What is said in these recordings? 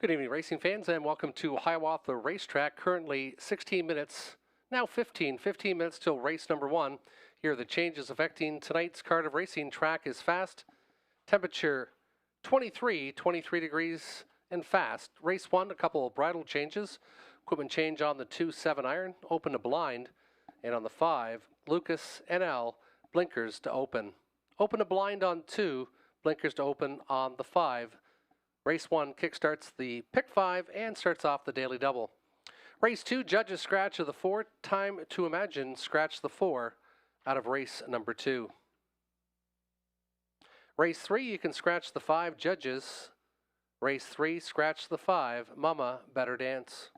Good evening, racing fans, and welcome to Hiawatha Racetrack. Currently 16 minutes, now 15 minutes till race number one. Here are the changes affecting tonight's card of racing. Track is fast, temperature 23 degrees and fast. Race one, a couple of bridle changes. Equipment change on the 2-7 iron, open to blind. And on the 5, Lucas NL, blinkers to open. Open to blind on 2, blinkers to open on the 5. Race 1 kickstarts the pick 5 and starts off the daily double. Race 2, judges scratch of the 4, time to imagine, scratch the 4 out of race number 2. Race 3, you can scratch the 5, judges. Race 3, scratch the 5, mama, better dance.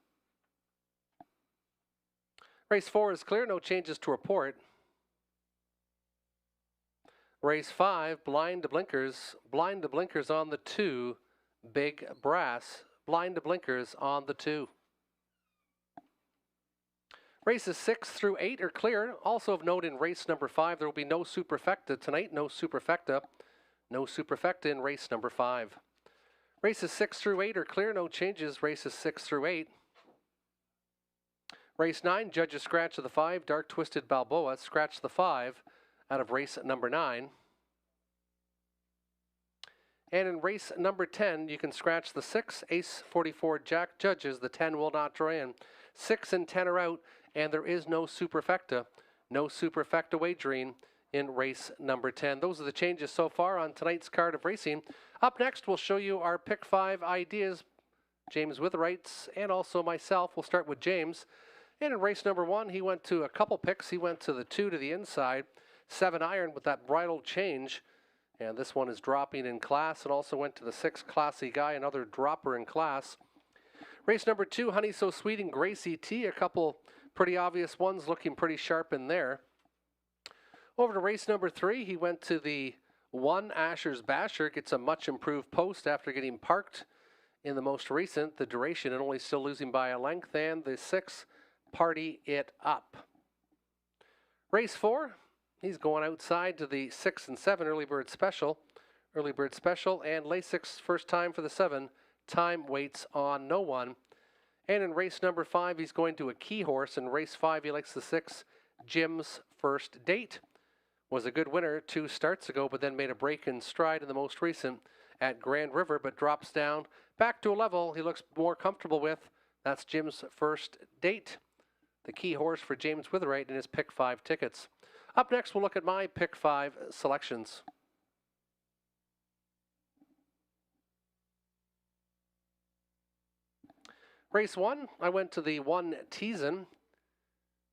Race 4 is clear, no changes to report. Race 5, blind to blinkers on the 2, big brass, blind to blinkers on the 2. Races 6 through 8 are clear. Also of note in race number 5, there will be no superfecta tonight, no superfecta in race number 5. Races 6 through 8 are clear, no changes, races 6 through 8. Race 9, judges scratch of the 5, dark twisted Balboa, scratch the 5 out of race number 9. And in race number 10, you can scratch the 6, ace 44, jack, judges, the 10 will not draw in. 6 and 10 are out, and there is no superfecta wagering in race number 10. Those are the changes so far on tonight's card of racing. Up next, we'll show you our pick 5 ideas. James Witherites and also myself. We'll start with James. And in race number 1, he went to a couple picks. He went to the 2 to the inside, 7 iron with that bridle change. And this one is dropping in class, and also went to the 6 classy guy, another dropper in class. Race number 2, Honey So Sweet and Gracie T, a couple pretty obvious ones looking pretty sharp in there. Over to race number 3, he went to the 1 Asher's Basher, gets a much improved post after getting parked in the most recent, the duration, and only still losing by a length, and the 6 Party It Up. Race 4, he's going outside to the 6 and 7 Early Bird Special, and Lasix first time for the 7, time waits on no one. And in race number 5, he's going to a key horse. In race 5, he likes the 6, Jim's First Date. Was a good winner 2 starts ago, but then made a break in stride in the most recent at Grand River, but drops down back to a level he looks more comfortable with. That's Jim's First Date, the key horse for James Witherite in his pick 5 tickets. Up next, we'll look at my pick 5 selections. Race 1, I went to the 1 Teasin.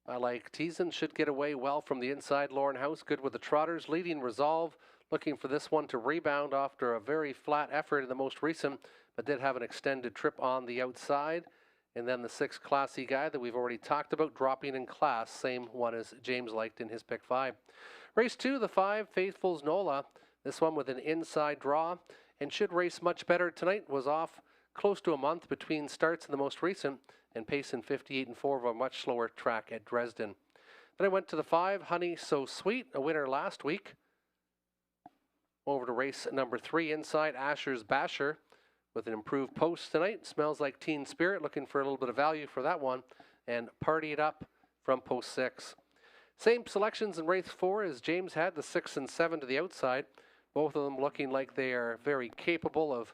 I like Teasin, should get away well from the inside. Lauren House, good with the trotters. Leading Resolve, looking for this one to rebound after a very flat effort in the most recent, but did have an extended trip on the outside. And then the 6 classy guy that we've already talked about, dropping in class, same one as James liked in his pick 5. Race 2, the 5, Faithful's Nola. This one with an inside draw and should race much better tonight. Was off close to a month between starts in the most recent and pacing 58 and 4 of a much slower track at Dresden. Then I went to the 5, Honey So Sweet, a winner last week. Over to race number 3, inside Asher's Basher, with an improved post tonight. Smells like Teen Spirit, looking for a little bit of value for that one. And Party It Up from post 6. Same selections in race 4 as James had, the 6 and 7 to the outside. Both of them looking like they are very capable of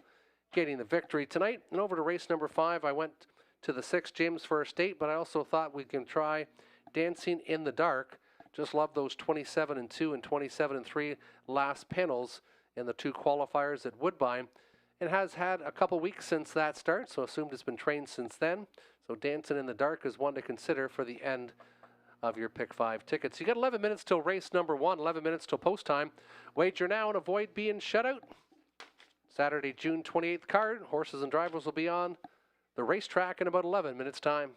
getting the victory tonight. And over to race number 5, I went to the 6, James First Date, but I also thought we can try Dancing in the Dark. Just love those 27 and 2 and 27 and 3 last panels in the 2 qualifiers at Woodbine. It has had a couple weeks since that start, so assumed it's been trained since then. So Dancing in the Dark is one to consider for the end of your pick 5 tickets. You got 11 minutes till race number 1, 11 minutes till post time. Wager now and avoid being shut out. Saturday, June 28th card. Horses and drivers will be on the racetrack in about 11 minutes time.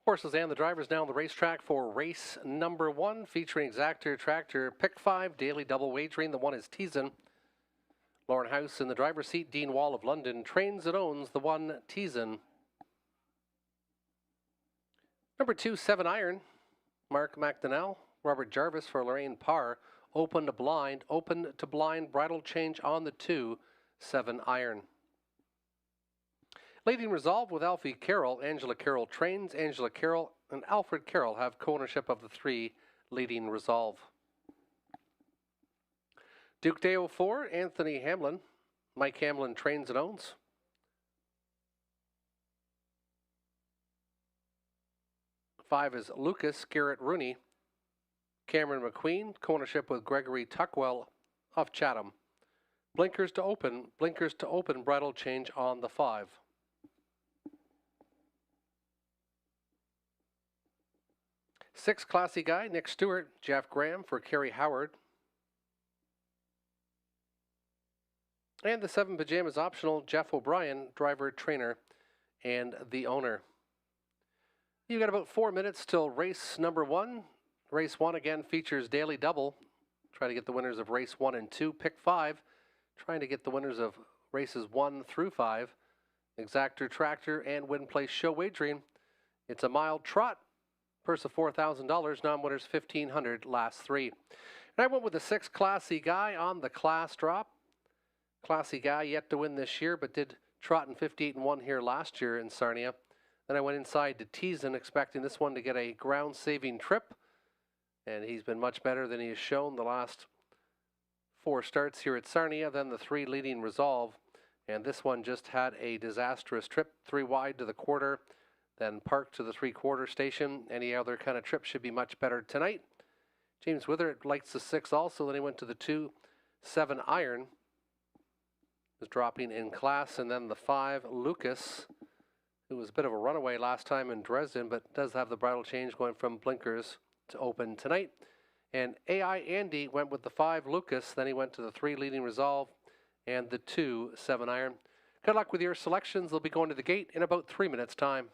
Horses and the drivers now on the racetrack for race number 1, featuring Exactor Tractor Pick 5, daily double wagering. The one is Teasen. Lauren House in the driver's seat. Dean Wall of London trains and owns the one Teasen. Number 2, 7 Iron. Mark McDonnell. Robert Jarvis for Lorraine Parr. Open to blind, bridle change on the 2, 7 Iron. Leading Resolve with Alfie Carroll. Angela Carroll trains. Angela Carroll and Alfred Carroll have co-ownership of the 3, Leading Resolve. Duke Day 04, Anthony Hamlin. Mike Hamlin trains and owns. Five is Lucas Garrett Rooney. Cameron McQueen, co-ownership with Gregory Tuckwell of Chatham. Blinkers to open, bridle change on the 5. 6 Classy Guy, Nick Stewart, Jeff Graham for Kerry Howard. And the 7 Pajamas Optional, Jeff O'Brien, driver, trainer, and the owner. You got about 4 minutes till race number 1. Race 1 again features daily double. Try to get the winners of race 1 and 2. Pick 5, trying to get the winners of races 1 through 5. Exactor Tractor and Win Place Show Wagering. It's a mild trot. Purse of $4,000, non-winners $1,500, last 3. And I went with the 6 Classy Guy on the class drop. Classy Guy yet to win this year, but did trot in 58-1 here last year in Sarnia. Then I went inside to Teasen, expecting this one to get a ground-saving trip. And he's been much better than he has shown the last 4 starts here at Sarnia. Then the 3 Leading Resolve. And this one just had a disastrous trip, 3 wide to the quarter. Then parked to the 3/4 station. Any other kind of trip should be much better tonight. James Withers likes the 6 also. Then he went to the 2, 7 Iron. Was dropping in class. And then the 5 Lucas, who was a bit of a runaway last time in Dresden, but does have the bridle change going from blinkers to open tonight. And AI Andy went with the 5 Lucas. Then he went to the 3 Leading Resolve and the 2, 7 Iron. Good luck with your selections. They'll be going to the gate in about 3 minutes' time.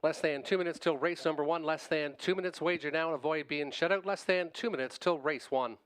Less than 2 minutes till race number 1. Less than 2 minutes wager now and avoid being shut out. Less than 2 minutes till race 1.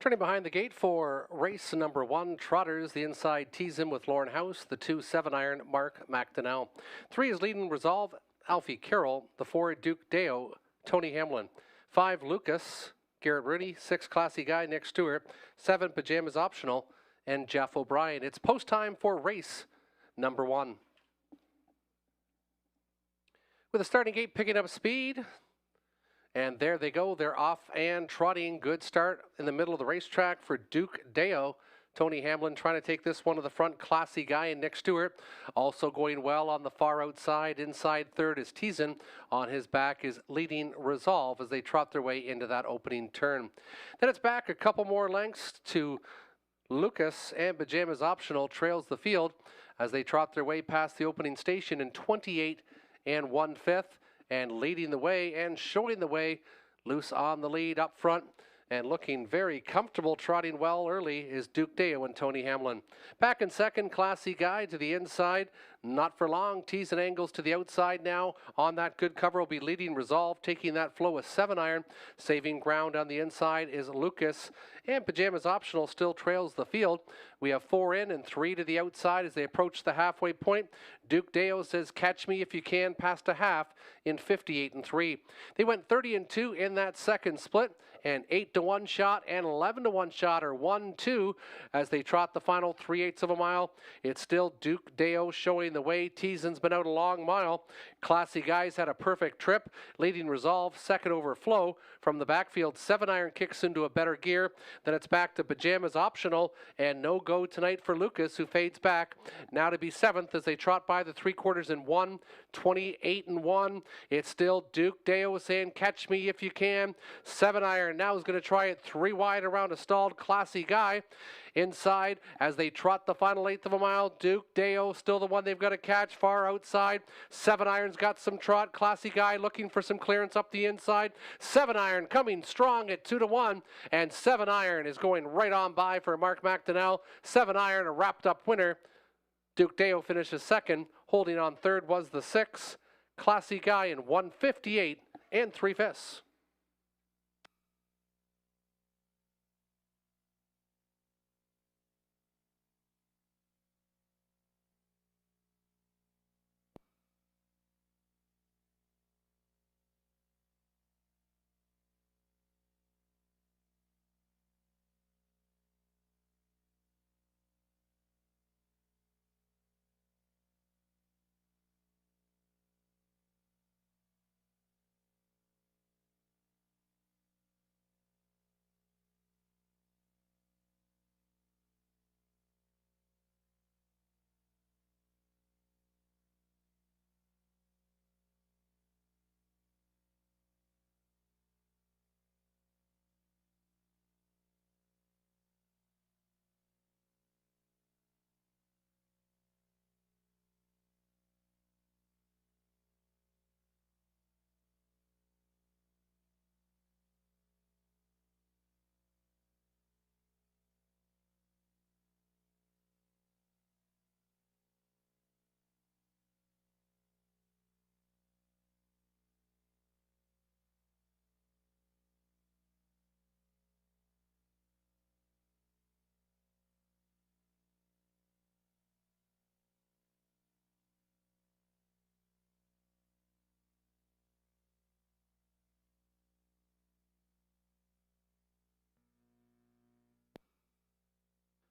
Turning behind the gate for race number 1, Trotters, the inside tease him with Lauren House, the 2 7-iron Mark McDonnell. 3 is leading Resolve, Alfie Carroll, the 4 Duke Deo, Tony Hamlin. 5 Lucas, Garrett Rooney, 6 Classy Guy, Nick Stewart, 7 Pajamas Optional, and Jeff O'Brien. It's post time for race number 1. With the starting gate picking up speed. And there they go. They're off and trotting. Good start in the middle of the racetrack for Duke Deo. Tony Hamlin trying to take this one to the front. Classy Guy and Nick Stewart also going well on the far outside. Inside third is Teasen. On his back is Leading Resolve as they trot their way into that opening turn. Then it's back a couple more lengths to Lucas, and Pajamas Optional trails the field as they trot their way past the opening station in 28 1/5. And leading the way and showing the way, loose on the lead up front and looking very comfortable, trotting well early, is Duke Deo and Tony Hamlin. Back in second, Classy Guy to the inside. Not for long. Tees and angles to the outside now. On that good cover will be Leading Resolve, taking that flow with 7-iron. Saving ground on the inside is Lucas. And Pajamas Optional still trails the field. We have 4 in and 3 to the outside as they approach the halfway point. Duke Deo says, catch me if you can, past a half in 58 3. They went 30 2 in that second split, and 8 to 1 shot and 11 to 1 shot are 1-2 as they trot the final 3/8 of a mile. It's still Duke Deo showing the way. Teasen's been out a long mile. Classy Guys had a perfect trip. Leading Resolve, second over Flow. From the backfield, 7-iron kicks into a better gear. Then it's back to Pajamas Optional, and no go tonight for Lucas, who fades back. Now to be 7th as they trot by the 3/4 in 1, 28 1. It's still Duke Deo saying, catch me if you can. 7-iron now is going to try it 3 wide around a stalled Classy Guy. Inside as they trot the final 1/8 of a mile. Duke Deo still the one they've got to catch far outside. 7-iron's got some trot. Classy Guy looking for some clearance up the inside. 7-iron coming strong at 2 to 1, and 7-iron is going right on by for Mark McDonnell. 7-iron a wrapped up winner. Duke Deo finishes second. Holding on third was the 6 Classy Guy in 1:58 3/5.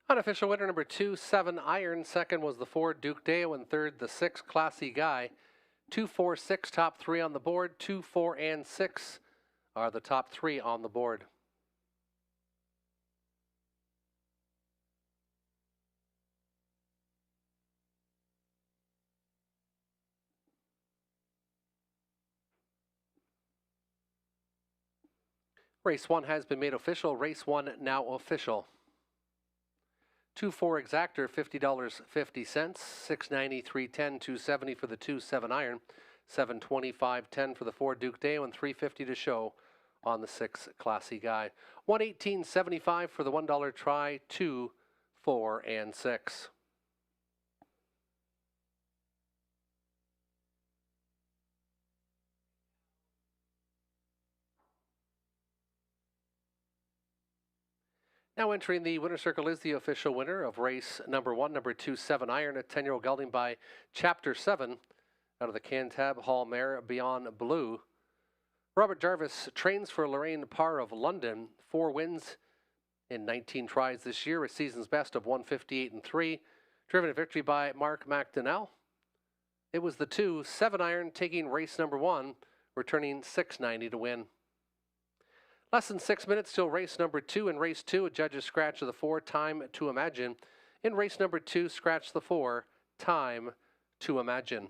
Unofficial winner number 2, 7-iron. Second was the 4 Duke Deo, and third the 6 Classy Guy. 2, 4, 6 top 3 on the board. 2, 4, and 6 are the top 3 on the board. Race 1 has been made official. Race 1 now official. 2-4 exactor, $50.50. $6.90, $3.10, $2.70 for the 2 7-iron. $7.25.10 for the 4 Duke Deo, and $3.50 to show on the 6 Classy Guy. $118.75 for the $1 try, 2, 4, and 6. Now entering the winner's circle is the official winner of race number 1, number 2, 7 Iron, a 10-year-old gelding by Chapter 7 out of the Cantab Hall mare Beyond Blue. Robert Jarvis trains for Lorraine Parr of London, 4 wins in 19 tries this year, a season's best of 158 and 3, driven to victory by Mark McDonnell. It was the 2, 7 Iron taking race number 1, returning $6.90 to win. Less than 6 minutes till race number 2. In race 2, a judge's scratch of the 4, Time to Imagine. In race number 2, scratch the 4, Time to Imagine.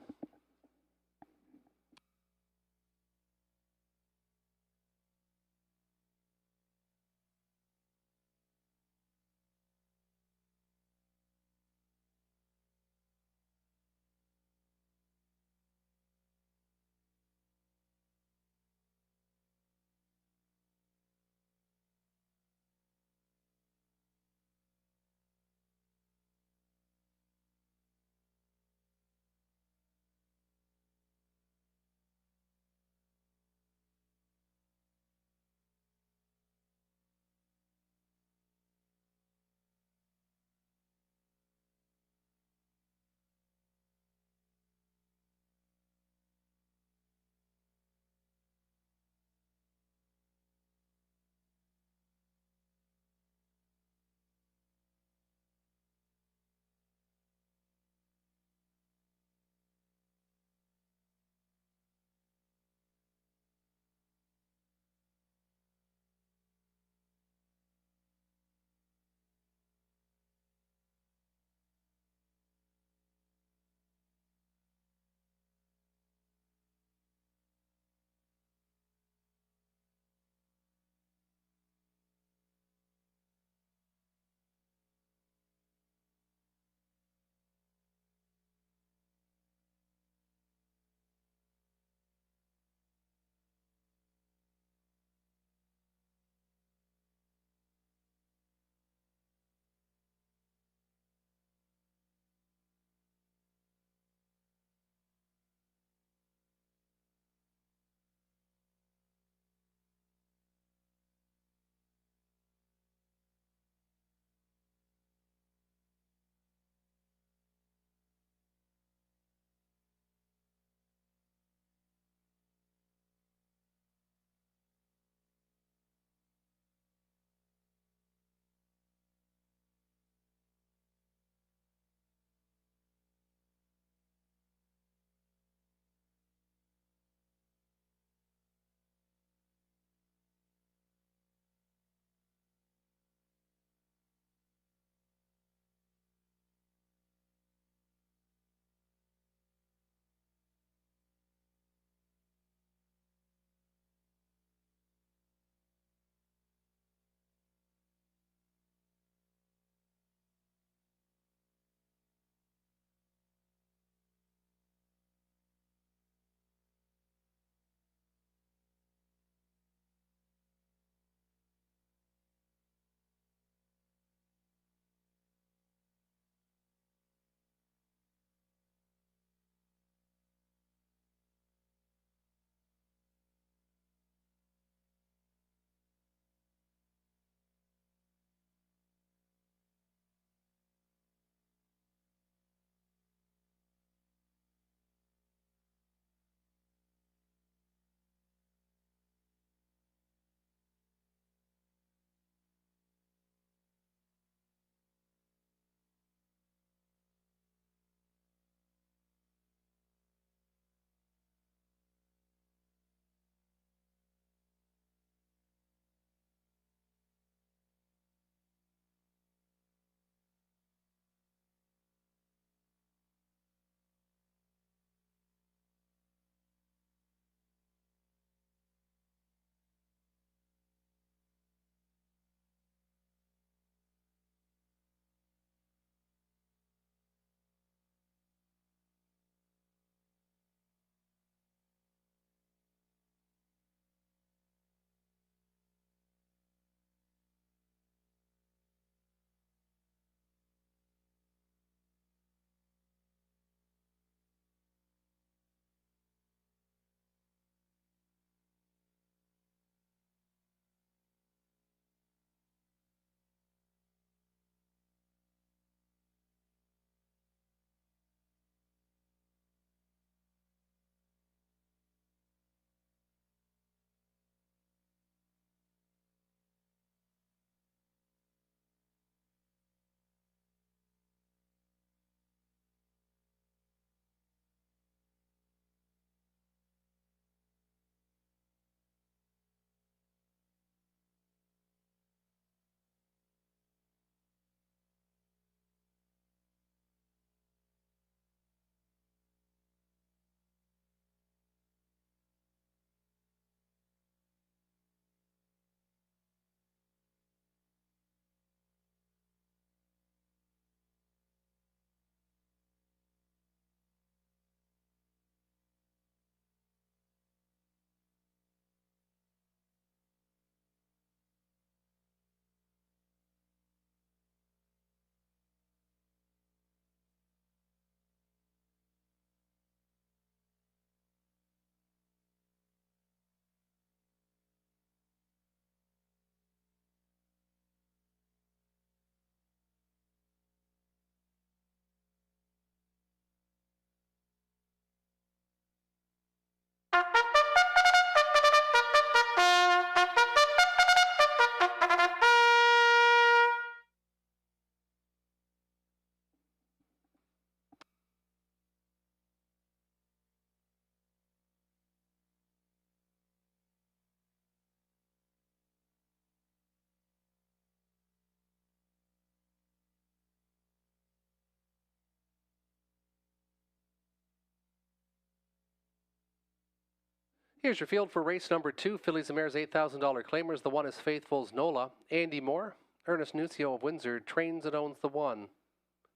Here's your field for race number 2. Fillies and Mares $8,000 claimers. The 1 is Faithful's Nola. Andy Moore, Ernest Nucio of Windsor, trains and owns the 1.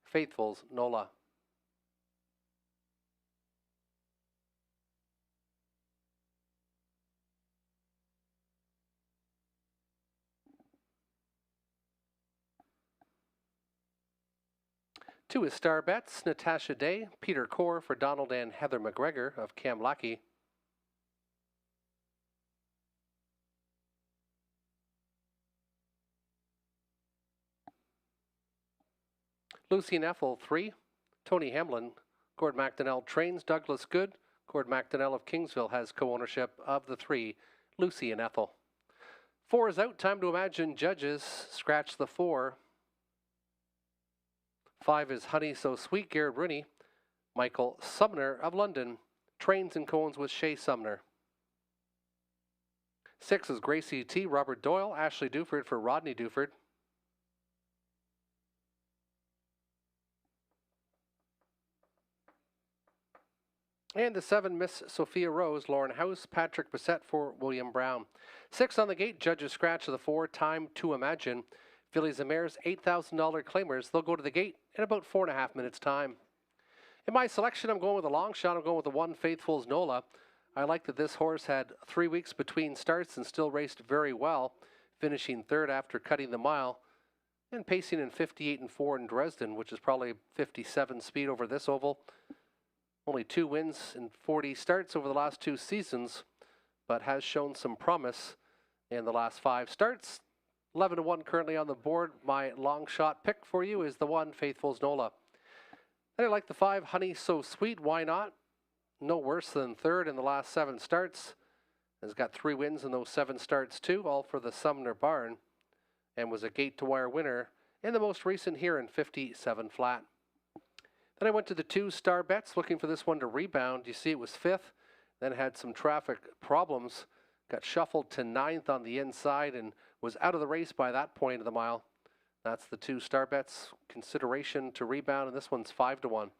Faithful's Nola. Two is Star Bets, Natasha Day, Peter Core for Donald and Heather McGregor of Kamlaki. Lucy and Ethel, 3. Tony Hamlin, Gord MacDonnell trains. Douglas Good, Gord MacDonnell of Kingsville has co-ownership of the 3. Lucy and Ethel. 4 is out. Time to imagine judges. Scratch the 4. 5 is Honey So Sweet, Garrett Rooney. Michael Sumner of London trains and co-owns with Shay Sumner. 6 is Gracie T. Robert Doyle, Ashley Duford for Rodney Duford. And the 7, Miss Sophia Rose, Lauren House, Patrick Bissett for William Brown. 6 on the gate, judges scratch of the 4, Time to Imagine. Fillies and Mares, $8,000 claimers. They'll go to the gate in about 4.5 minutes' time. In my selection, I'm going with a long shot. I'm going with the 1, Faithful's Nola. I like that this horse had 3 weeks between starts and still raced very well, finishing 3rd after cutting the mile and pacing in 58-4 in Dresden, which is probably 57 speed over this oval. Only 2 wins in 40 starts over the last 2 seasons, but has shown some promise in the last 5 starts. 11-1 currently on the board. My long shot pick for you is the 1, Faithful's Nola. Then I like the 5, Honey So Sweet. Why not? No worse than 3rd in the last 7 starts. Has got 3 wins in those 7 starts too, all for the Sumner barn, and was a gate-to-wire winner in the most recent here in 57 flat. Then I went to the 2, Star Bets, looking for this one to rebound. You see it was 5th, then had some traffic problems, got shuffled to 9th on the inside and was out of the race by that point of the mile. That's the 2, Star Bets, consideration to rebound, and this one's 5-1.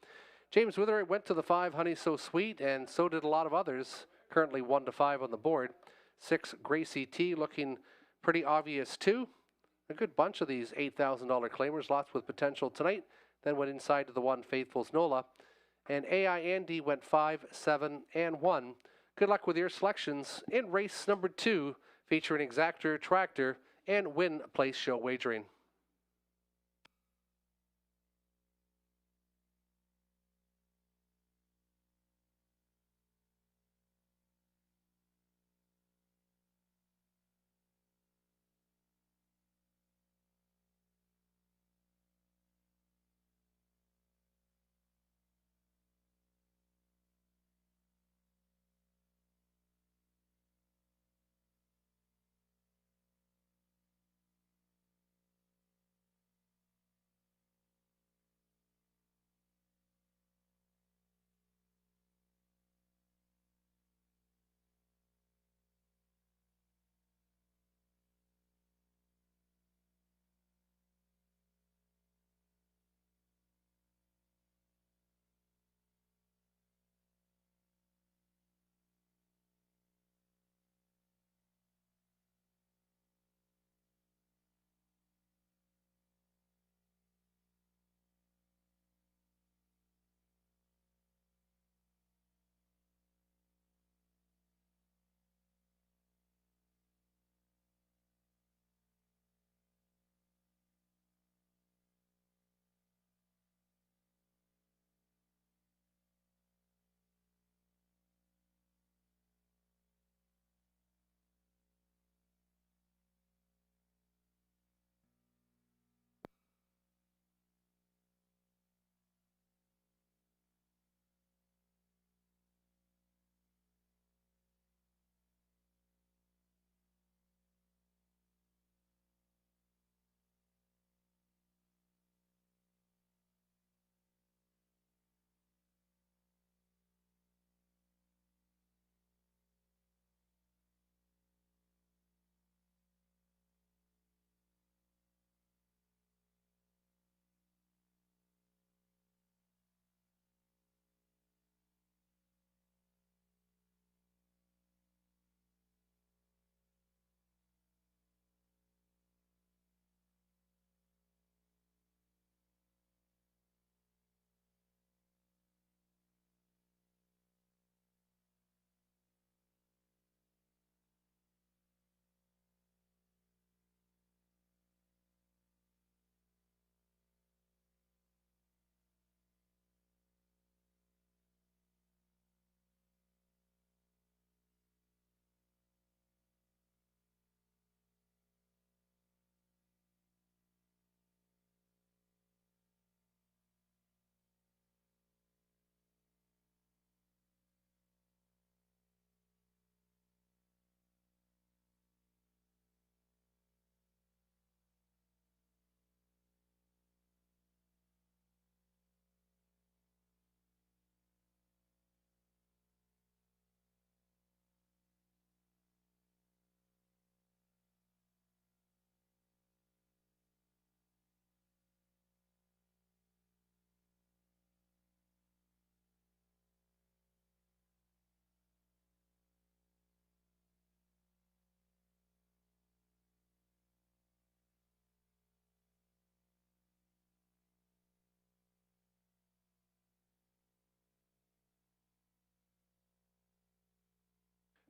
James Wither went to the 5, Honey So Sweet, and so did a lot of others, currently 1-5 on the board. 6, Gracie T, looking pretty obvious too. A good bunch of these $8,000 claimers, lots with potential tonight. Then went inside to the 1, Faithful's Nola. And AI Andy went 5, 7, and 1. Good luck with your selections in race number 2, featuring Exactor, Tractor, and Win Place Show wagering.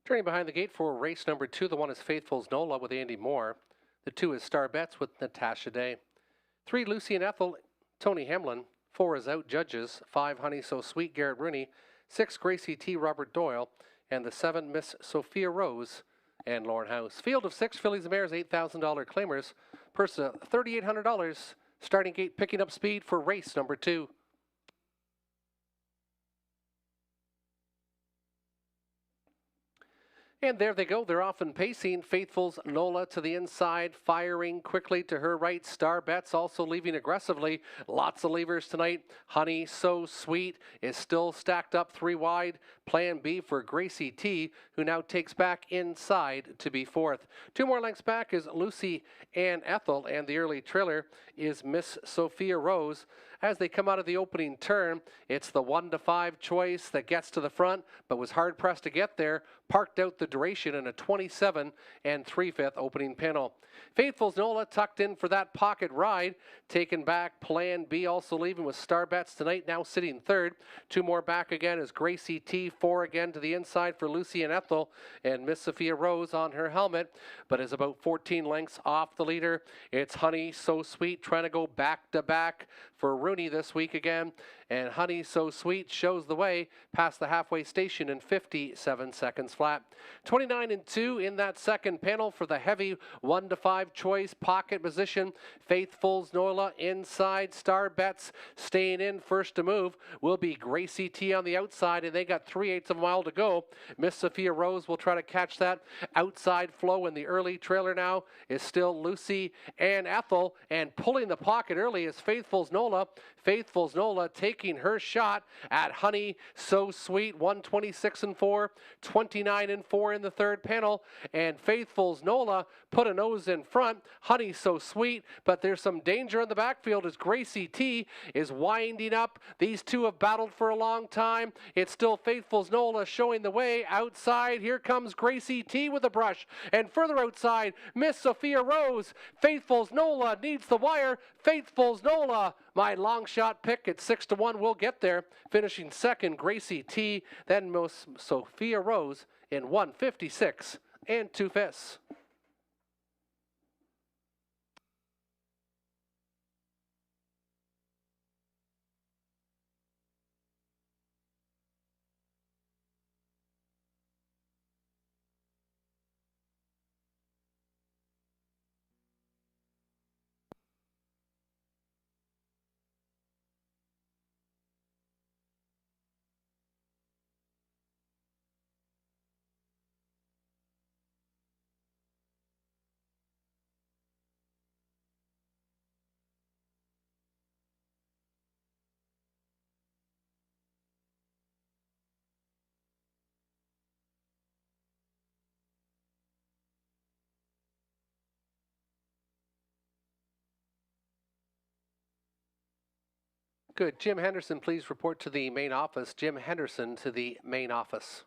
Turning behind the gate for race number 2, the 1 is Faithful's Nola with Andy Moore. The 2 is Star Bets with Natasha Day. 3, Lucy and Ethel, Tony Hemlin. 4 is Out Judges. 5, Honey So Sweet, Garrett Rooney. 6, Gracie T, Robert Doyle. And the 7, Miss Sophia Rose and Lauren House. Field of 6, Fillies and Mares, $8,000 claimers. Purse of $3,800. Starting gate picking up speed for race number 2. And there they go. They're off and pacing. Faithful's Nola to the inside, firing quickly to her right. Star Bets also leaving aggressively. Lots of levers tonight. Honey So Sweet is still stacked up 3 wide. Plan B for Gracie T, who now takes back inside to be 4th. 2 more lengths back is Lucy and Ethel, and the early trailer is Miss Sophia Rose. As they come out of the opening turn, it's the 1 to 5 choice that gets to the front, but was hard pressed to get there. Parked out the duration in a 27 and 3/5 opening panel. Faithful's Nola tucked in for that pocket ride. Taken back, Plan B also leaving with Star Bets tonight, now sitting 3rd. 2 more back again is Gracie T, 4 again to the inside for Lucy and Ethel, and Miss Sophia Rose on her helmet, but is about 14 lengths off the leader. It's Honey So Sweet trying to go back to back for Rooney this week again, and Honey So Sweet shows the way past the halfway station in 57 seconds flat. 29 and 2 in that second panel for the heavy 1 to 5 choice pocket position. Faithful's Nola inside. Star Bets staying in first to move will be Gracie T on the outside, and they got 3/8 of a mile to go. Miss Sophia Rose will try to catch that outside flow, and the early trailer now is still Lucy and Ethel, and pulling the pocket early is Faithful's Nola. Faithful's Nola taking her shot at Honey So Sweet, 126 and 4, 29 and 4 in the third panel, and Faithful's Nola put a nose in front. Honey So Sweet, but there's some danger in the backfield as Gracie T is winding up. These two have battled for a long time. It's still Faithful's Nola showing the way outside. Here comes Gracie T with a brush, and further outside, Miss Sophia Rose. Faithful's Nola needs the wire. Faithful's Nola, my long shot pick at 6 to 1, will get there. Finishing second, Gracie T, then Miss Sophia Rose in 1:56 and 2/5. Good. Jim Henderson, please report to the main office. Jim Henderson to the main office.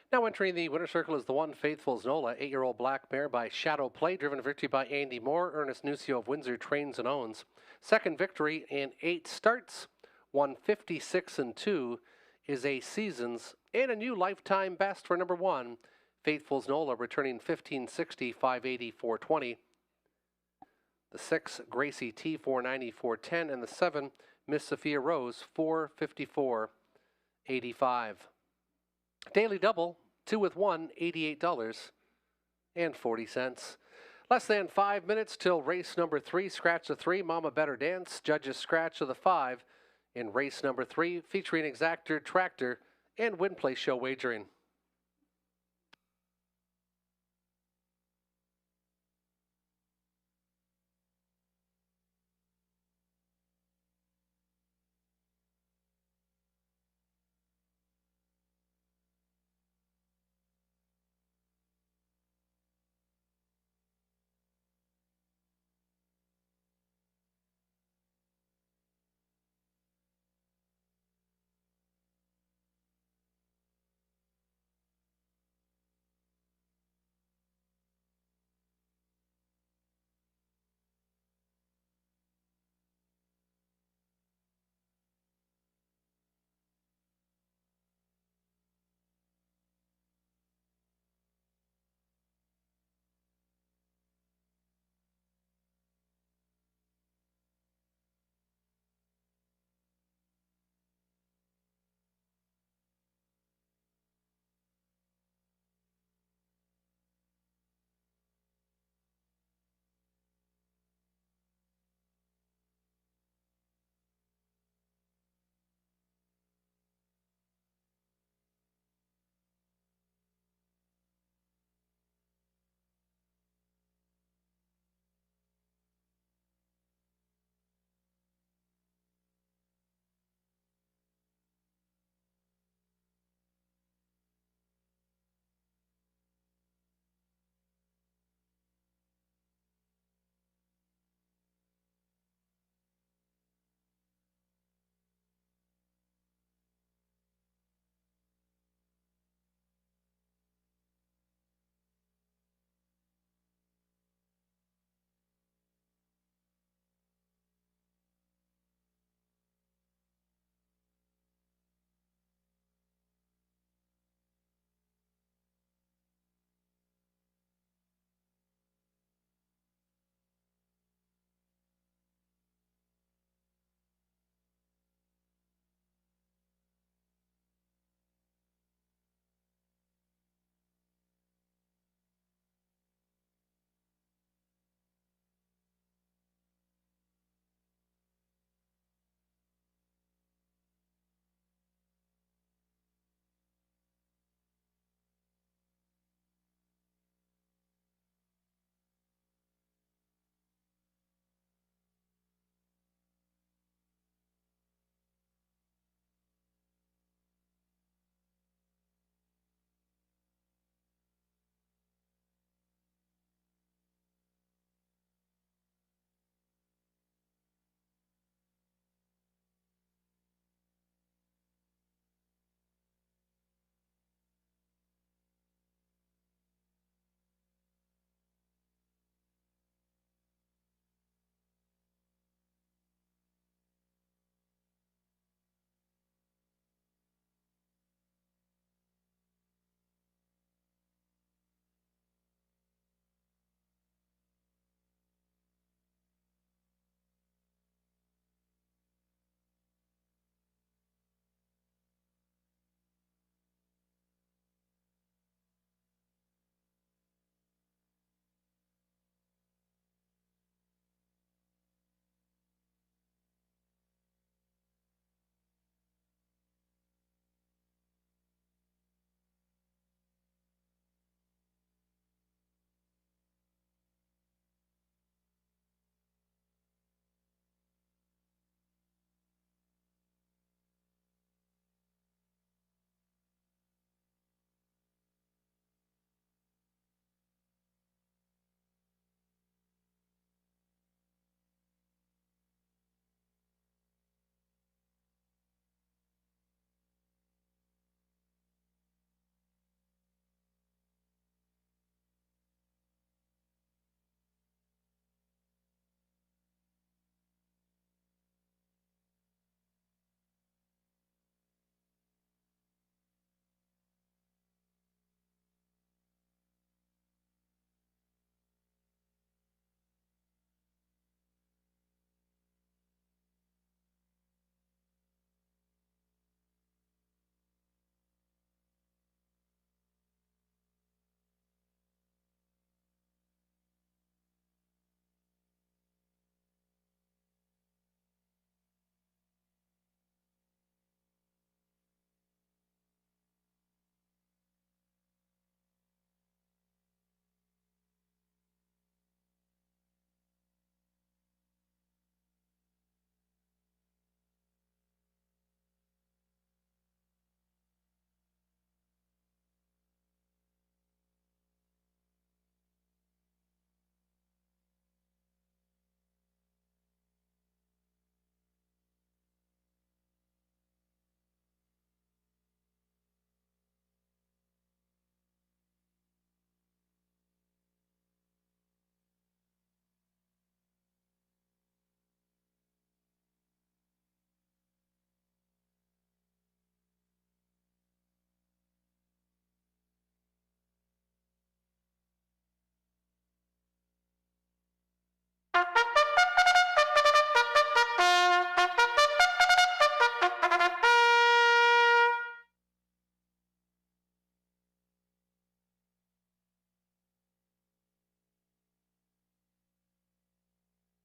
Now entering the winner's circle is the one Faithful's Nola, 8-year-old black mare by Shadow Play, driven to victory by Andy Moore. Ernest Nucio of Windsor trains and owns. Second victory in 8 starts, 156 and 2 is a season's and a new lifetime best for number 1. Faithful's Nola returning 1560, 580, 420. The 6, Gracie T, 490, 410, and the 7, Miss Sophia Rose, 454, 85. Daily double, 2 with 1, $88.40. Less than 5 minutes till race number 3. Scratch the 3, Mama Better Dance. Judges scratch of the 5 in race number 3, featuring Exactor, Tractor, and Win Play Show wagering.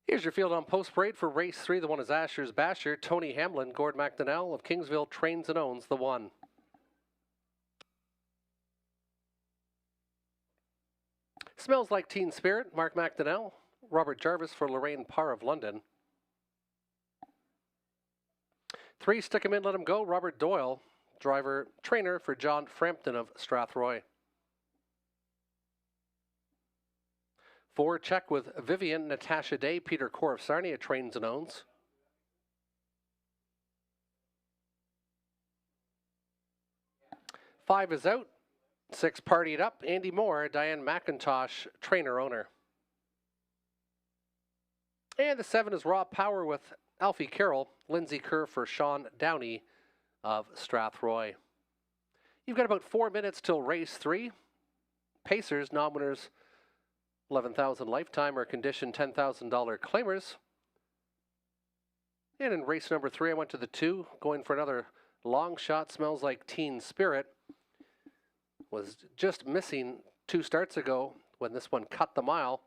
Here's your field on post parade for race 3. The one is Asher's Basher. Tony Hamlin, Gord McDonnell of Kingsville trains and owns the 1. Smells Like Teen Spirit, Mark McDonnell. Robert Jarvis for Lorraine Parr of London. 3, Stick 'em In, Let 'em Go, Robert Doyle, driver trainer for John Frampton of Strathroy. 4, Check with Vivian, Natasha Day, Peter Core of Sarnia trains and owns. 5 is out. 6, Partied Up, Andy Moore, Diane McIntosh, trainer owner. And the 7 is Raw Power with Alfie Carroll, Lindsay Kerr for Sean Downey of Strathroy. You've got about 4 minutes till race 3. Pacers, non-winners, 11,000 lifetime or condition $10,000 claimers. And in race number 3, I went to the 2, going for another long shot. Smells Like Teen Spirit. Was just missing 2 starts ago when this one cut the mile.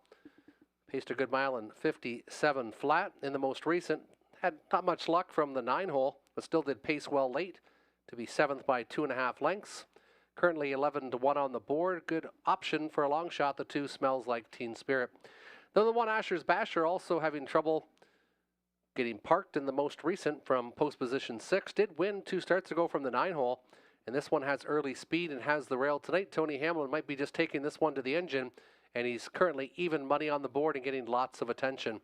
Paced a good mile in 57 flat. In the most recent, had not much luck from the 9 hole, but still did pace well late to be 7th by 2.5 lengths. Currently 11-1 on the board. Good option for a long shot. The 2, Smells Like Teen Spirit. Though the 1, Asher's Basher, also having trouble getting parked in the most recent from post position 6. Did win 2 starts ago from the 9 hole. And this one has early speed and has the rail tonight. Tony Hamlin might be just taking this one to the engine, and he's currently even money on the board and getting lots of attention.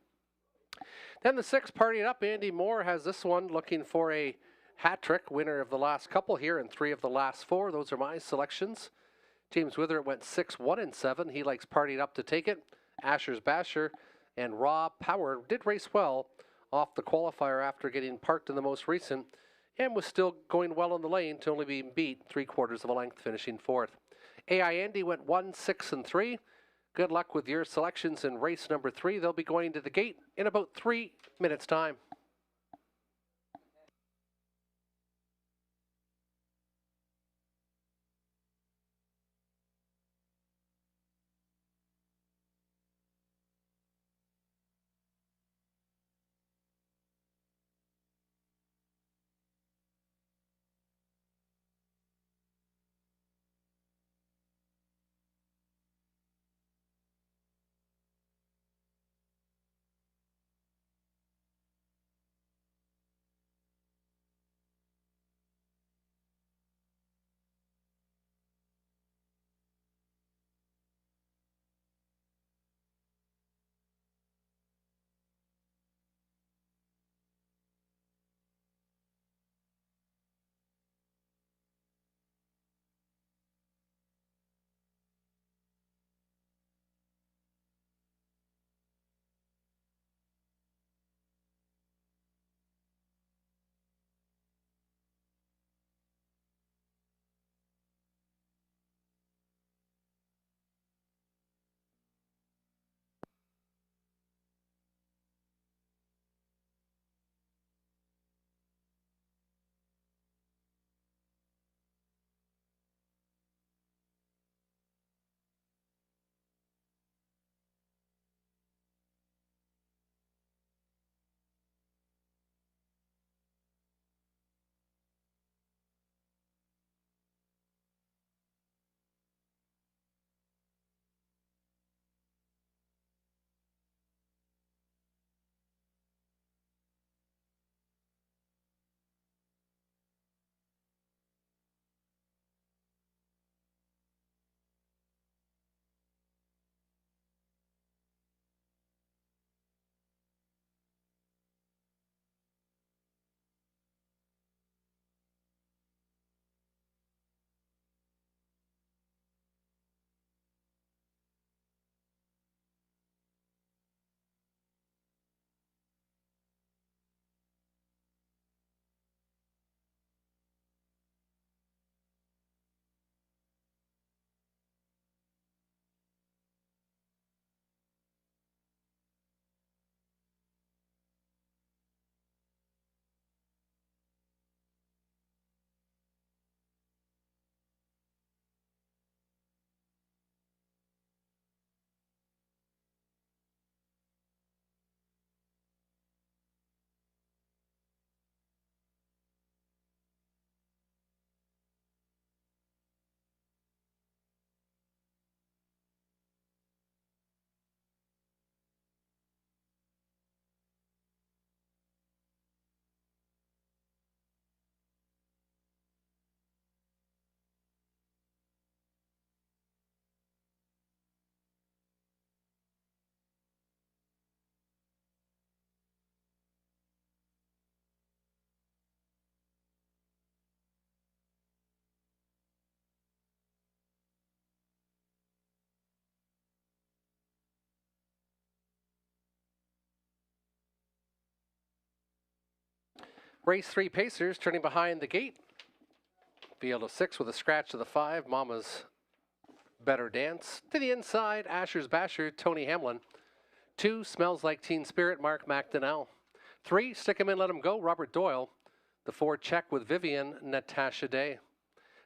Then the 6, Partied Up, Andy Moore has this one looking for a hat trick, winner of the last couple here and 3 of the last 4. Those are my selections. James Wither went 6, 1, and 7. He likes Partied Up to take it. Asher's Basher and Raw Power did race well off the qualifier after getting parked in the most recent, and was still going well in the lane to only being beat 3/4 of a length, finishing 4th. AI Andy went 1, 6, and 3. Good luck with your selections in race number 3. They'll be going to the gate in about 3 minutes' time. Race 3 Pacers turning behind the gate. Field of 6 with a scratch to the 5. Mama's Better Dance. To the inside, Asher's Basher, Tony Hamlin. 2, Smells Like Teen Spirit, Mark McDonnell. 3, Stick 'Em In, Let 'Em Go, Robert Doyle. The 4, Check with Vivian, Natasha Day.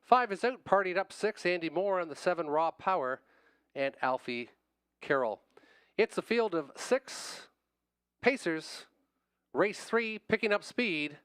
5 is out, Partied Up 6, Andy Moore. And the 7, Raw Power, and Alfie Carroll. It's a field of 6 Pacers. Race 3, picking up speed.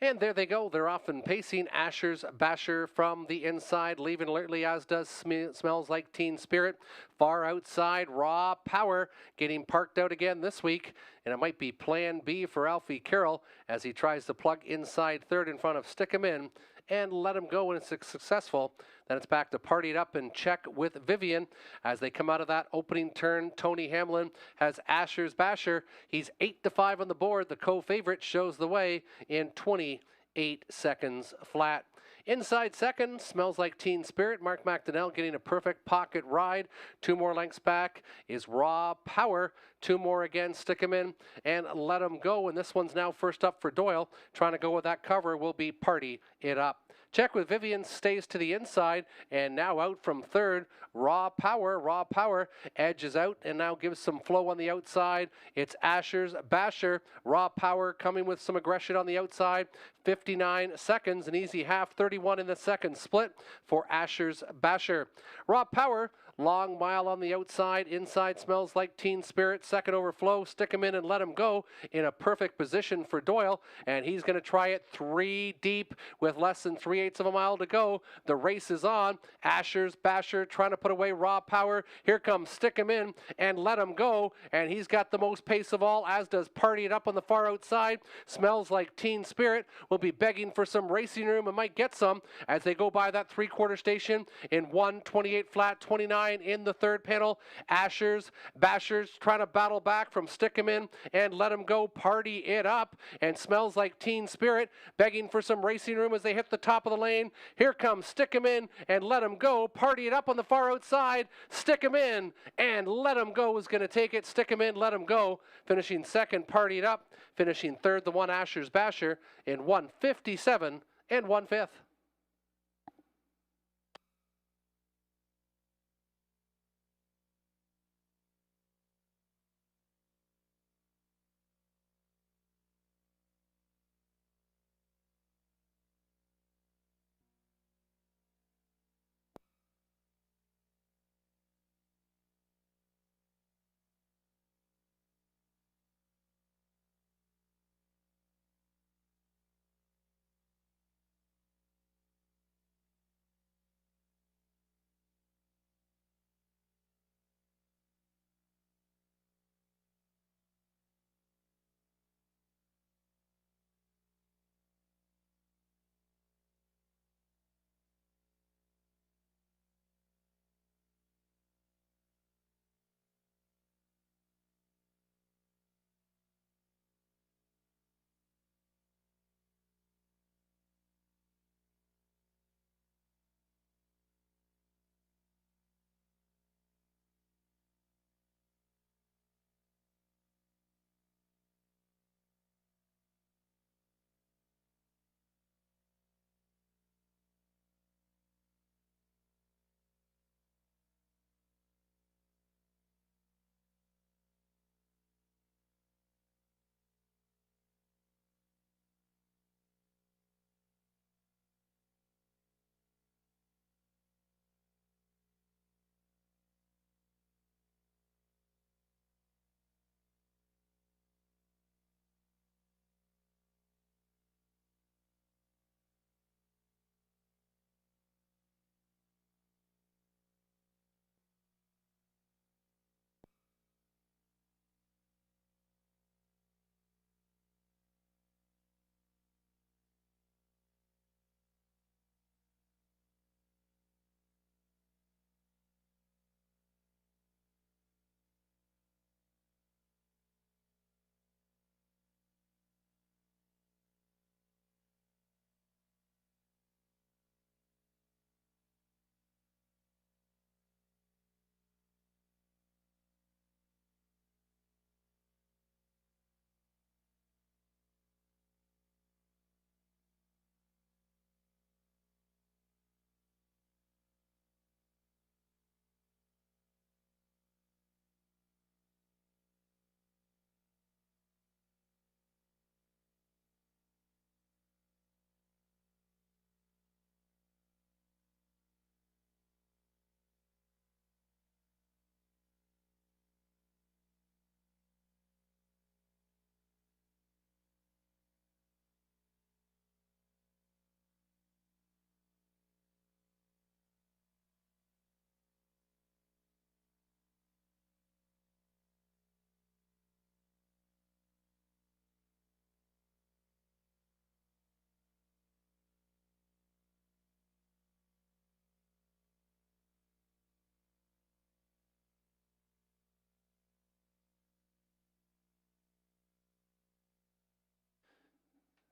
And there they go. They're off and pacing. Asher's Basher from the inside, leaving alertly, as does Smells Like Teen Spirit. Far outside, Raw Power getting parked out again this week. And it might be plan B for Alfie Carroll as he tries to plug inside third in front of Stick 'Em In and Let 'Em Go, and it's successful. Then it's back to Partied Up and Check with Vivian. As they come out of that opening turn, Tony Hamlin has Asher's Basher. He's 8-5 on the board. The co-favorite shows the way in 28 seconds flat. Inside second, Smells Like Teen Spirit. Mark McDonnell getting a perfect pocket ride. 2 more lengths back is Raw Power. 2 more again, Stick 'Em In and Let 'Em Go. And this one's now first up for Doyle. Trying to go with that cover will be Party It Up. Check with Vivian stays to the inside, and now out from third, Raw Power edges out and now gives some flow on the outside. It's Asher's Basher. Raw Power coming with some aggression on the outside. 59 seconds, an easy half, 31 in the second split for Asher's Basher. Raw Power, long mile on the outside. Inside, Smells Like Teen Spirit. Second overflow, Stick 'Em In and Let 'Em Go in a perfect position for Doyle. And he's going to try it 3 deep with less than 3/8 of a mile to go. The race is on. Asher's Basher trying to put away Raw Power. Here comes Stick 'Em In and Let 'Em Go. And he's got the most pace of all, as does Party It Up on the far outside. Smells Like Teen Spirit will be begging for some racing room and might get some as they go by that 3/4 station in 1:28 flat, 29 in the third panel. Asher's Basher's trying to battle back from Stick 'Em In and Let 'Em Go. Party It Up and Smells Like Teen Spirit begging for some racing room as they hit the top of the lane. Here comes Stick 'Em In and Let 'Em Go. Party It Up on the far outside. Stick 'Em In and Let 'Em Go is going to take it. Stick 'Em In, Let 'Em Go. Finishing second, Party It Up. Finishing third, the 1 Asher's Basher in 1:57 and 1/5.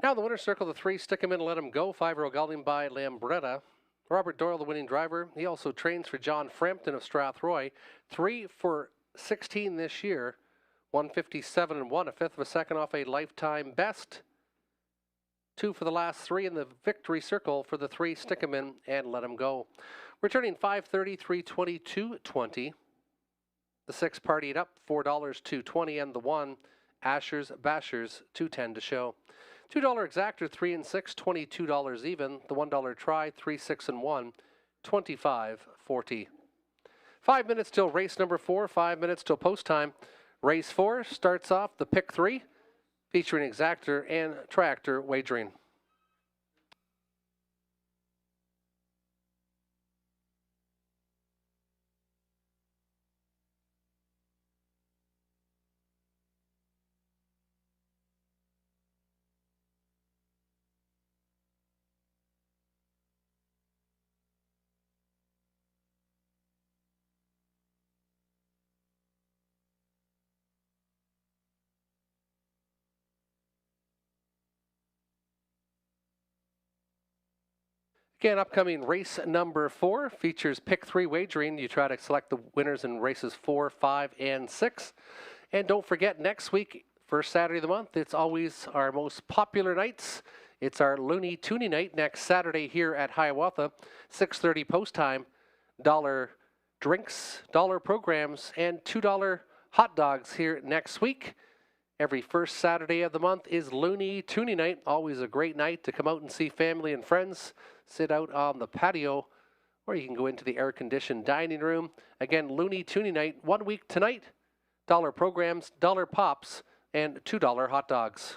Now the winner's circle, the 3, stick 'em in and let 'em go. 5-year-old gelding by Lambretta. Robert Doyle, the winning driver. He also trains for John Frampton of Strathroy. 3 for 16 this year. 157-1, a fifth of a second off a lifetime best. 2 for the last 3 in the victory circle for the 3, stick 'em in and let 'em go. Returning 530, 320, 220. The 6 partied up, $4, 220, and the 1, Ashers Bashers, 210 to show. $2 exactor, 3 and 6, $22 even. The $1 try, 3, 6 and 1, $25.40. 5 minutes till race number 4, 5 minutes till post time. Race 4 starts off the pick 3, featuring exactor and tractor wagering. Again, upcoming race number 4 features pick 3 wagering. You try to select the winners in races 4, 5, and 6. And don't forget, next week, first Saturday of the month, it's always our most popular nights. It's our Looney Tooney night next Saturday here at Hiawatha, 6:30 post time. $1 drinks, $1 programs, and $2 hot dogs here next week. Every first Saturday of the month is Looney Tooney night. Always a great night to come out and see family and friends. Sit out on the patio, or you can go into the air-conditioned dining room. Again, Looney Tooney night, 1 week tonight. $1 programs, $1 pops, and $2 hot dogs.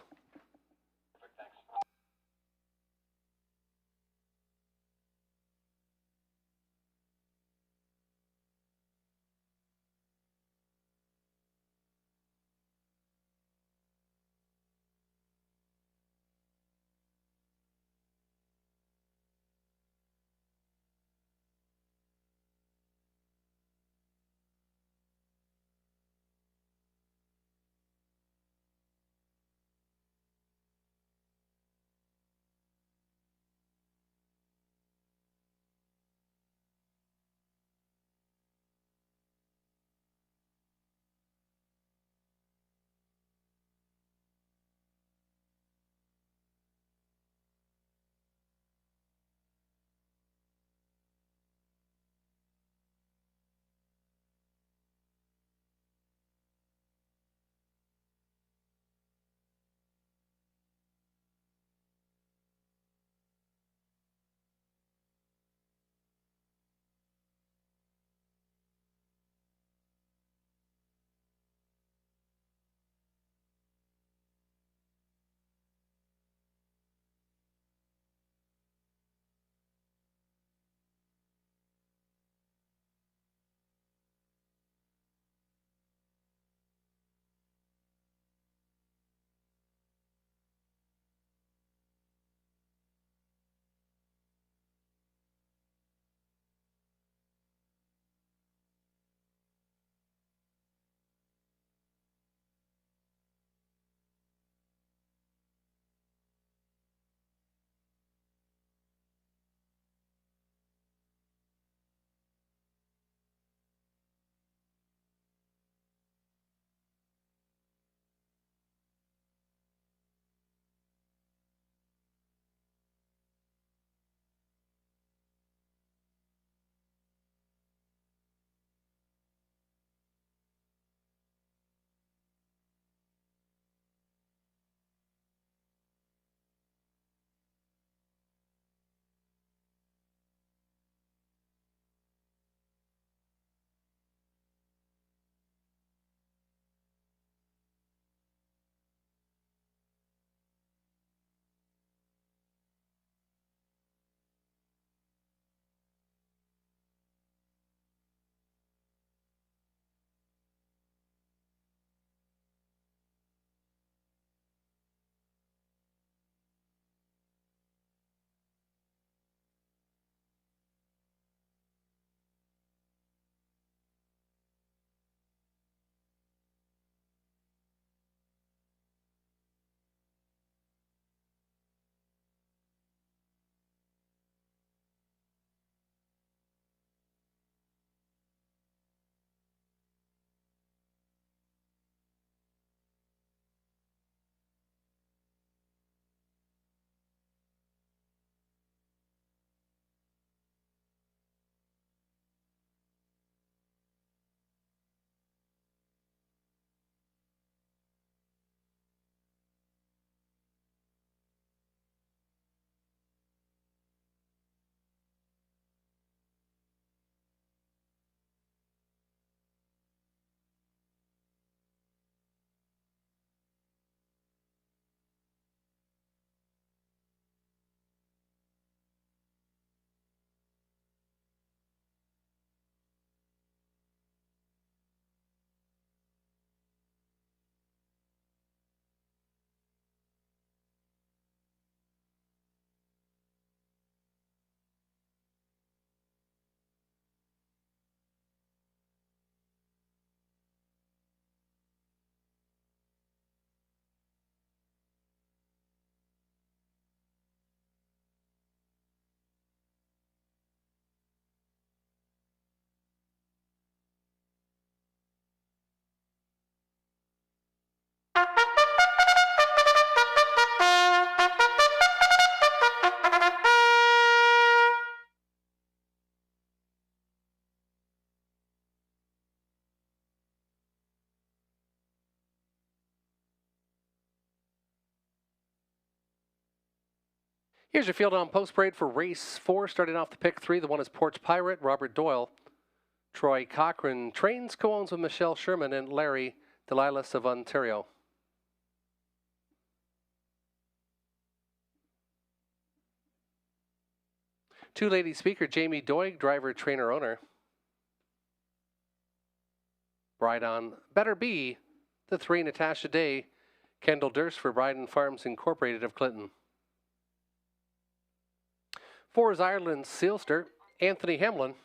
Here's your field on post parade for race 4. Starting off the pick 3, the one is Porch Pirate, Robert Doyle. Troy Cochrane trains, co-owns with Michelle Sherman and Larry Delilas of Ontario. Two lady speaker, Jamie Doig, driver, trainer, owner. Bride on Better Be, the 3, Natasha Day, Kendall Durst for Bryden Farms Incorporated of Clinton. 4 is Ireland's Sealster, Anthony Hamlin.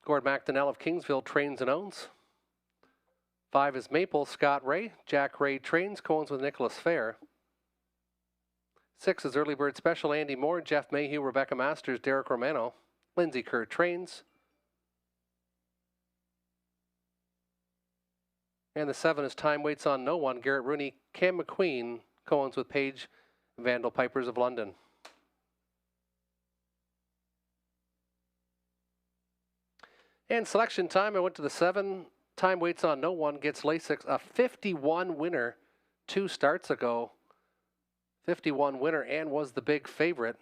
Gord McDonnell of Kingsville trains and owns. 5 is Maple, Scott Ray, Jack Ray trains, co-owns with Nicholas Fair. 6 is Early Bird Special, Andy Moore, Jeff Mayhew, Rebecca Masters, Derek Romano. Lindsay Kerr trains. And the 7 is Time Waits on No One, Garrett Rooney, Cam McQueen, co-owns with Paige Vandal Pipers of London. And selection time, I went to the 7. Time Waits on No One gets Lasix, a 51 winner 2 starts ago. 51 winner and was the big favorite.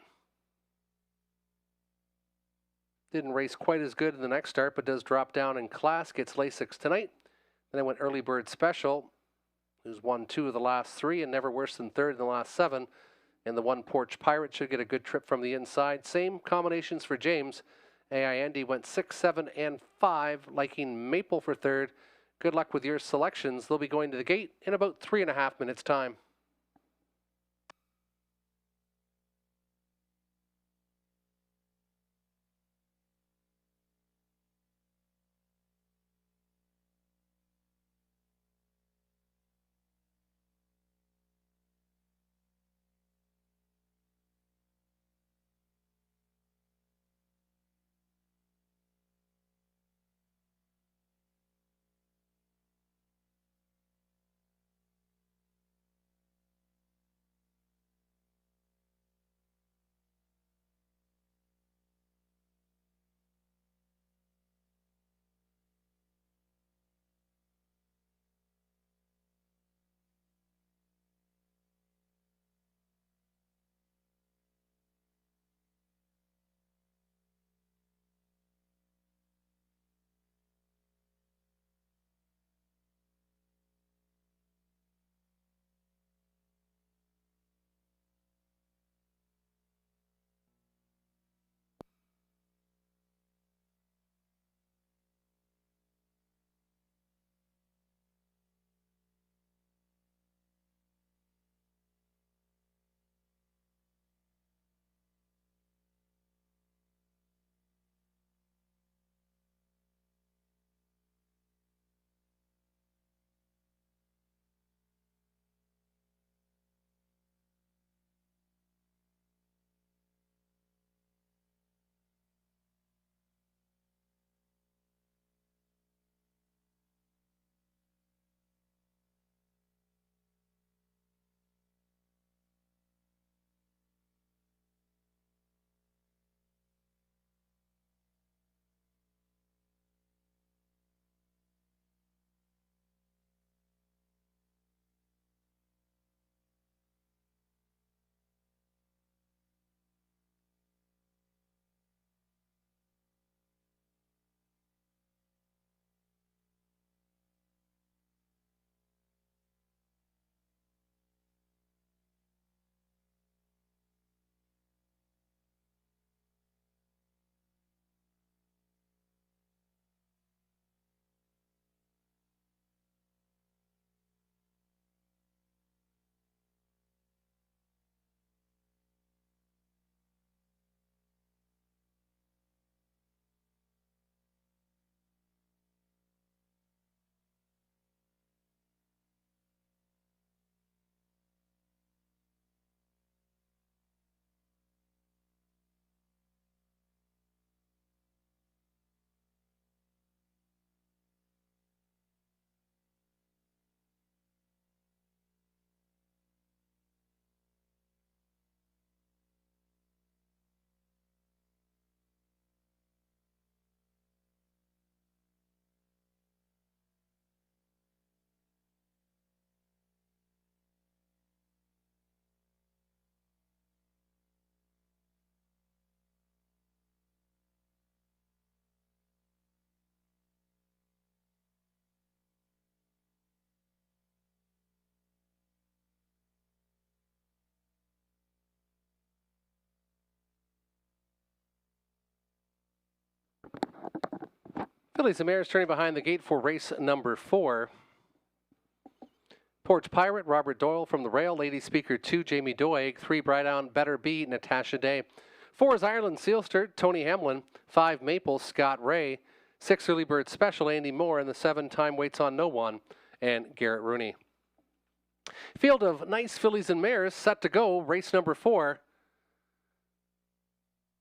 Didn't race quite as good in the next start, but does drop down in class. Gets Lasix tonight. Then I went Early Bird Special, who's won 2 of the last 3 and never worse than 3rd in the last 7. And the 1 Porch Pirate should get a good trip from the inside. Same combinations for James. AI Andy went 6, 7, and 5, liking Maple for 3rd. Good luck with your selections. They'll be going to the gate in about 3.5 minutes' time. Fillies and Mares turning behind the gate for race number 4. Porch Pirate, Robert Doyle from the rail. Lady Speaker 2, Jamie Doig. 3, Bright On, Better Be, Natasha Day. 4 is Ireland Sealster, Tony Hamlin. 5, Maple, Scott Ray. 6, Early Bird Special, Andy Moore. And the 7, Time Waits on No One, and Garrett Rooney. Field of nice fillies and mares set to go, race number 4.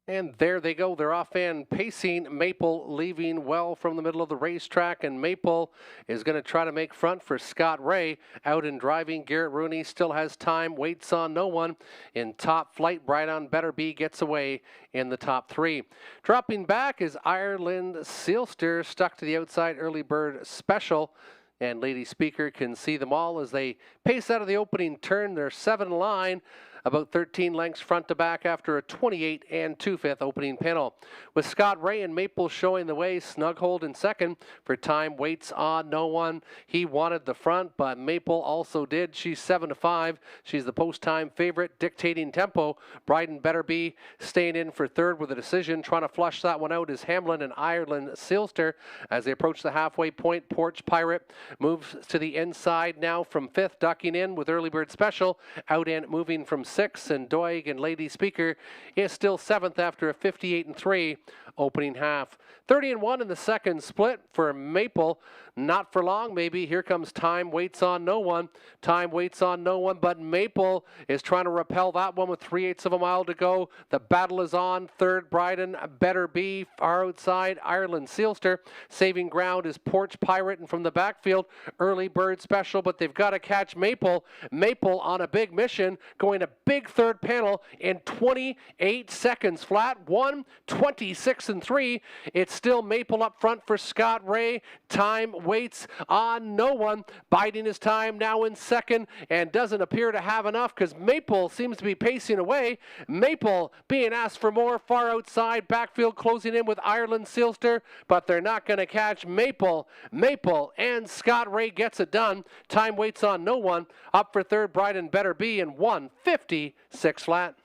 And there they go. They're off and pacing. Maple leaving well from the middle of the racetrack, and Maple is going to try to make front for Scott Ray. Out and driving, Garrett Rooney still has time, waits on no one. In top flight, Bright On Better Be gets away in the top 3. Dropping back is Ireland Sealster, stuck to the outside, Early Bird Special. And Lady Speaker can see them all as they pace out of the opening turn. They're 7 in line, about 13 lengths front to back after a 28 and 2/5 opening panel. With Scott Ray and Maple showing the way, snug hold in second for Time Waits on No One. He wanted the front, but Maple also did. She's 7-5. She's the post-time favorite, dictating tempo. Bryden Better Be staying in for third with a decision. Trying to flush that one out is Hamlin and Ireland Sealster. As they approach the halfway point, Porch Pirate moves to the inside now from 5th, ducking in with Early Bird Special. Out and moving from 6, and Doig and Lady Speaker is still 7th after a 58-3 opening half. 30-1 in the second split for Maple. Not for long, maybe. Here comes Time Waits on No One. Time Waits on No One, but Maple is trying to repel that one with 3/8 of a mile to go. The battle is on. Third, Bryden Better Be. Far outside, Ireland Sealster. Saving ground is Porch Pirate, and from the backfield, Early Bird Special, but they've got to catch Maple. Maple on a big mission, going a big third panel in 28 seconds flat. 1:26-3. It's still Maple up front for Scott Ray. Time Waits on No One, biding his time now in second, and doesn't appear to have enough because Maple seems to be pacing away. Maple being asked for more, far outside, backfield closing in with Ireland Sealster, but they're not going to catch Maple. Maple and Scott Ray gets it done. Time Waits on No One, up for third, Bryden Better Be, in 1:56 flat.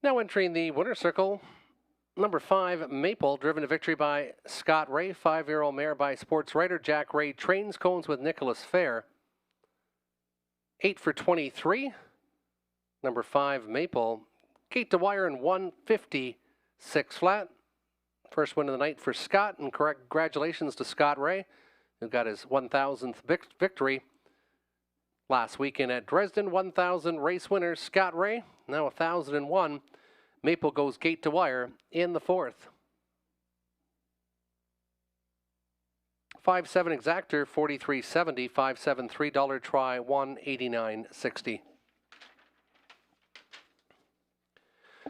Now entering the winner's circle, Number 5, Maple, driven to victory by Scott Ray. 5-year-old mare by sports writer Jack Ray. Trains cones with Nicholas Fair. 8 for 23. Number 5, Maple. Gate to wire in 156 flat. First win of the night for Scott, and congratulations to Scott Ray, who got his 1,000th victory last weekend at Dresden. 1,000 race winner Scott Ray, now 1,001. Maple goes gate to wire in the 4th. 5-7 exactor, 43.70. 5-7 $3 try, 189.60.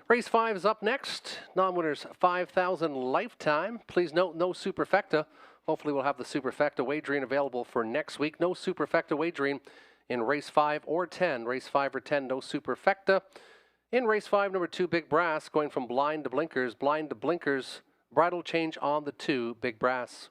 Race 5 is up next. Non-winners 5,000 lifetime. Please note no superfecta. Hopefully we'll have the superfecta wagering available for next week. No superfecta wagering in race 5 or 10. Race 5 or 10, no superfecta. In race 5, number 2, Big Brass, going from blind to blinkers. Blind to blinkers. Bridle change on the 2, Big Brass.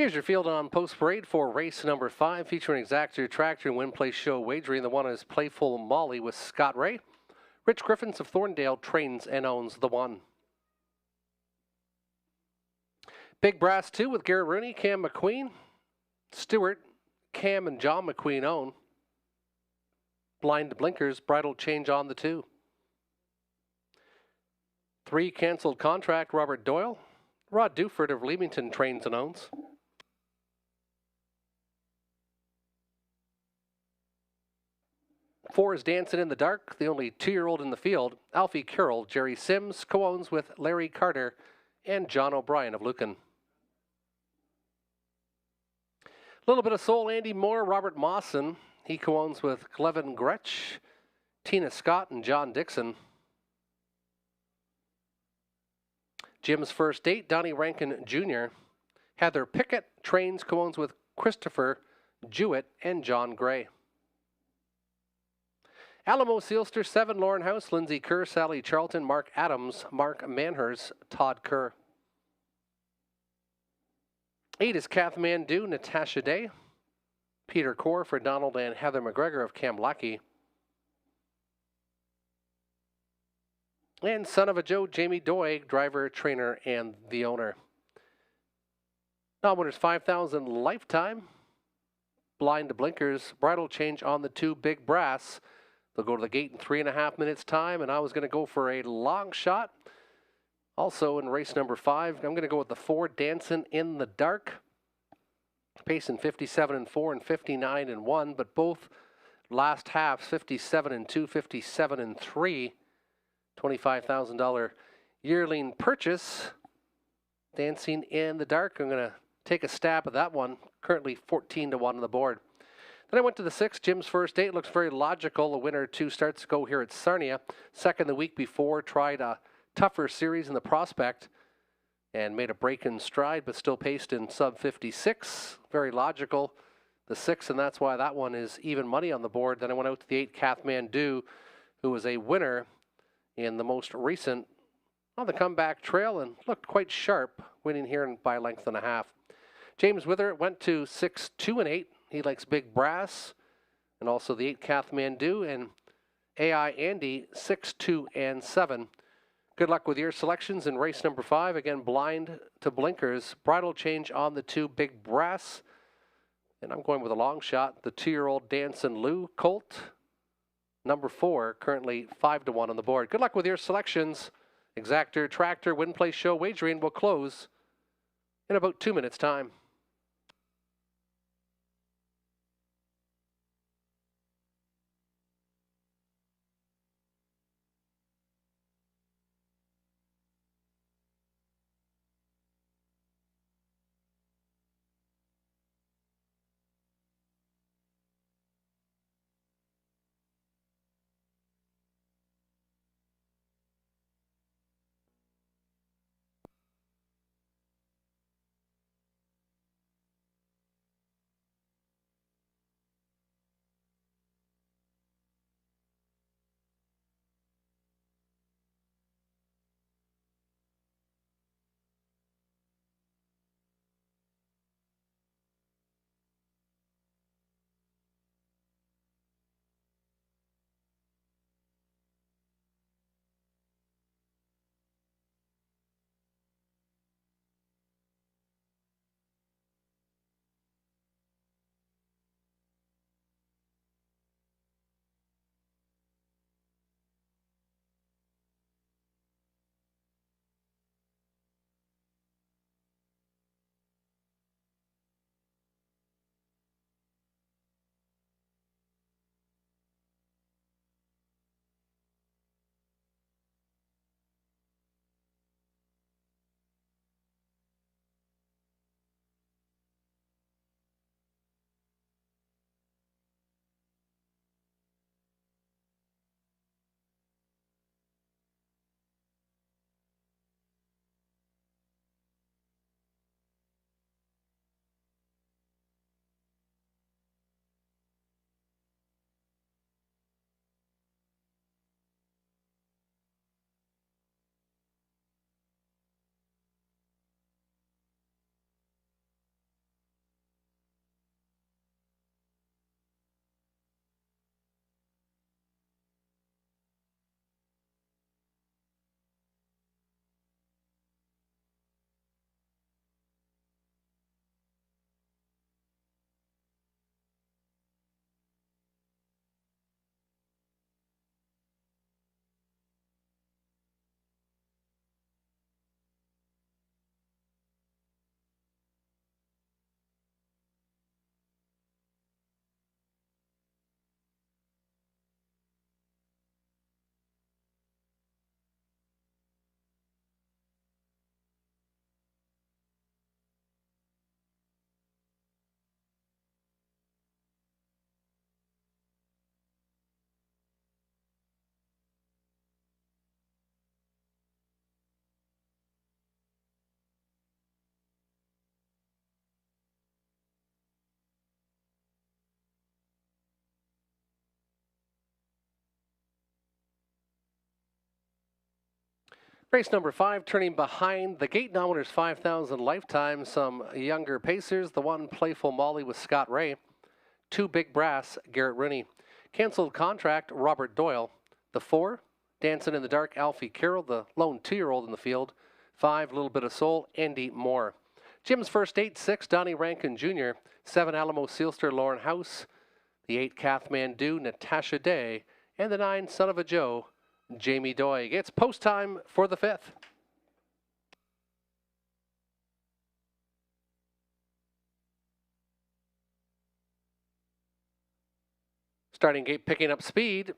Here's your field on Post Parade for race number 5, featuring Exactor Tractor and Win Place Show Wagering. The one is Playful Molly with Scott Ray. Rich Griffins of Thorndale trains and owns the 1. Big Brass 2 with Garrett Rooney, Cam McQueen. Stewart, Cam and John McQueen own. Blind Blinkers, Bridal Change on the 2. 3 Canceled Contract, Robert Doyle. Rod Duford of Leamington trains and owns. 4 is Dancing in the Dark, the only 2-year-old in the field. Alfie Carroll, Jerry Sims, co-owns with Larry Carter and John O'Brien of Lucan. A little bit of soul, Andy Moore, Robert Mawson. He co-owns with Glevin Gretsch, Tina Scott, and John Dixon. Jim's First Date, Donnie Rankin Jr. Heather Pickett trains, co-owns with Christopher Jewett and John Gray. Alamo Sealster 7, Lauren House, Lindsay Kerr, Sally Charlton, Mark Adams, Mark Manhers, Todd Kerr. 8 is Kathmandu, Natasha Day. Peter Core for Donald and Heather McGregor of Kamlaki. And Son of a Joe, Jamie Doig, driver, trainer, and the owner. Non-winners 5,000 Lifetime. Blind Blinkers, Bridal Change on the 2 Big Brass. They'll go to the gate in 3.5 minutes time, and I was going to go for a long shot. Also in race number 5, I'm going to go with the 4 Dancing in the Dark. Pacing 57-4 and 59-1, but both last halves 57-2, 57-3. $25,000 yearling purchase. Dancing in the Dark. I'm going to take a stab at that one. Currently 14-1 on the board. Then I went to the 6, Jim's First Date. Looks very logical. The winner 2 starts to go here at Sarnia. Second the week before, tried a tougher series in the Prospect and made a break in stride, but still paced in sub 56. Very logical. The 6, and that's why that one is even money on the board. Then I went out to the 8, Kathmandu, who was a winner in the most recent on the comeback trail and looked quite sharp, winning here by a length and a half. James Wither went to 6, 2, and 8. He likes Big Brass and also the 8 Kathmandu, and AI Andy 6, 2, and 7. Good luck with your selections in race number 5. Again, Blind to Blinkers, Bridal Change on the 2 Big Brass. And I'm going with a long shot, the 2-year-old Dancin' Lou Colt. Number 4, currently 5-1 on the board. Good luck with your selections. Exactor Tractor Win Place Show Wagering will close in about 2 minutes' time. Race number 5, turning behind the gate, nominators 5,000 lifetime. Some younger pacers. The 1, Playful Molly with Scott Ray. 2, Big Brass, Garrett Rooney. Canceled Contract, Robert Doyle. The 4, Dancing in the Dark, Alfie Carroll, the lone 2-year-old in the field. 5, Little Bit of Soul, Andy Moore. Jim's first 8, 6, Donnie Rankin Jr. 7, Alamo Sealster, Lauren House. The 8, Kathmandu, Natasha Day. And the 9, Son of a Joe, Jamie Doig. It's post time for the 5th. Starting gate picking up speed.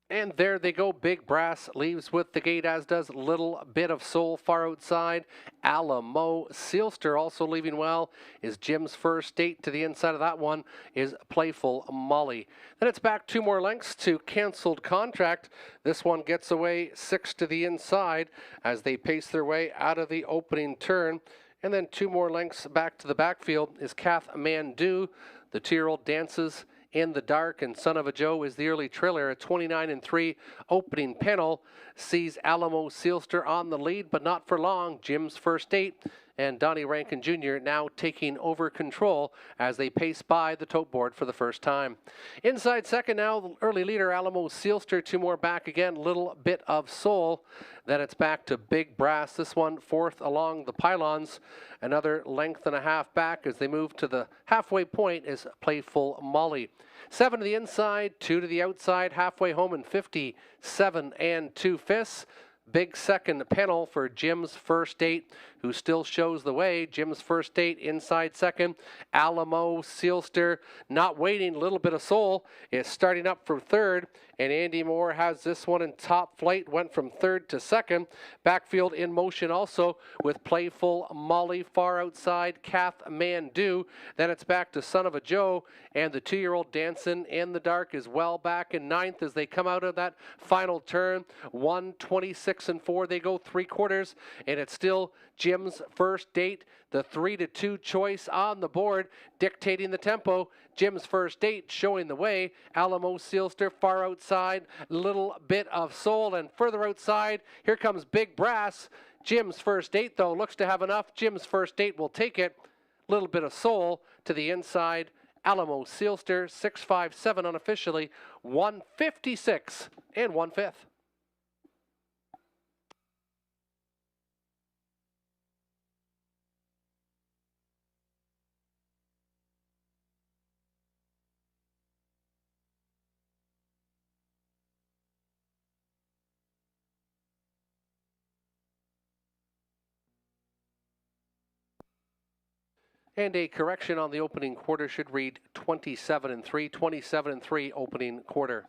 And there they go. Big Brass leaves with the gate, as does Little Bit of Soul far outside. Alamo Sealster also leaving well is Jim's first 8. To the inside of that one is Playful Molly. Then it's back 2 more lengths to Canceled Contract. This one gets away 6 to the inside as they pace their way out of the opening turn. And then 2 more lengths back to the backfield is Kathmandu. The 2-year-old dances in the dark, and Son of a Joe is the early trailer. A 29-3 opening panel sees Alamo Sealster on the lead, but not for long. Jim's first 8 and Donnie Rankin Jr. now taking over control as they pace by the tote board for the first time. Inside second now, the early leader Alamo Sealster. 2 more back again, Little Bit of Soul. Then it's back to Big Brass. This one 4th along the pylons. Another length and a half back as they move to the halfway point is Playful Molly. 7 to the inside, 2 to the outside, halfway home in 57 2/5. Big second panel for Jim's first 8, who still shows the way. Jim's first 8 inside second. Alamo Sealster not waiting. Little Bit of Soul is starting up for third. And Andy Moore has this one in top flight. Went from third to second. Backfield in motion also with Playful Molly far outside. Kathmandu. Then it's back to Son of a Joe. And the 2-year-old Dancing in the Dark is well back in 9th as they come out of that final turn. 1:26-4. They go 3/4. And it's still Jim's first 8. The 3-2 choice on the board, dictating the tempo. Jim's first 8 showing the way. Alamo Sealster far outside. Little Bit of Soul, and further outside, here comes Big Brass. Jim's first 8, though, looks to have enough. Jim's first 8 will take it. Little Bit of Soul to the inside. Alamo Sealster, 6.57 unofficially. 1:56 1/5. And a correction on the opening quarter should read 27-3, 27-3 opening quarter.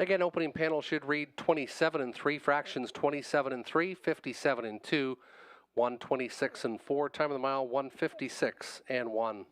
Again, opening panel should read 27-3, fractions 27-3, 57-2, 1:26-4, time of the mile 1:56-1.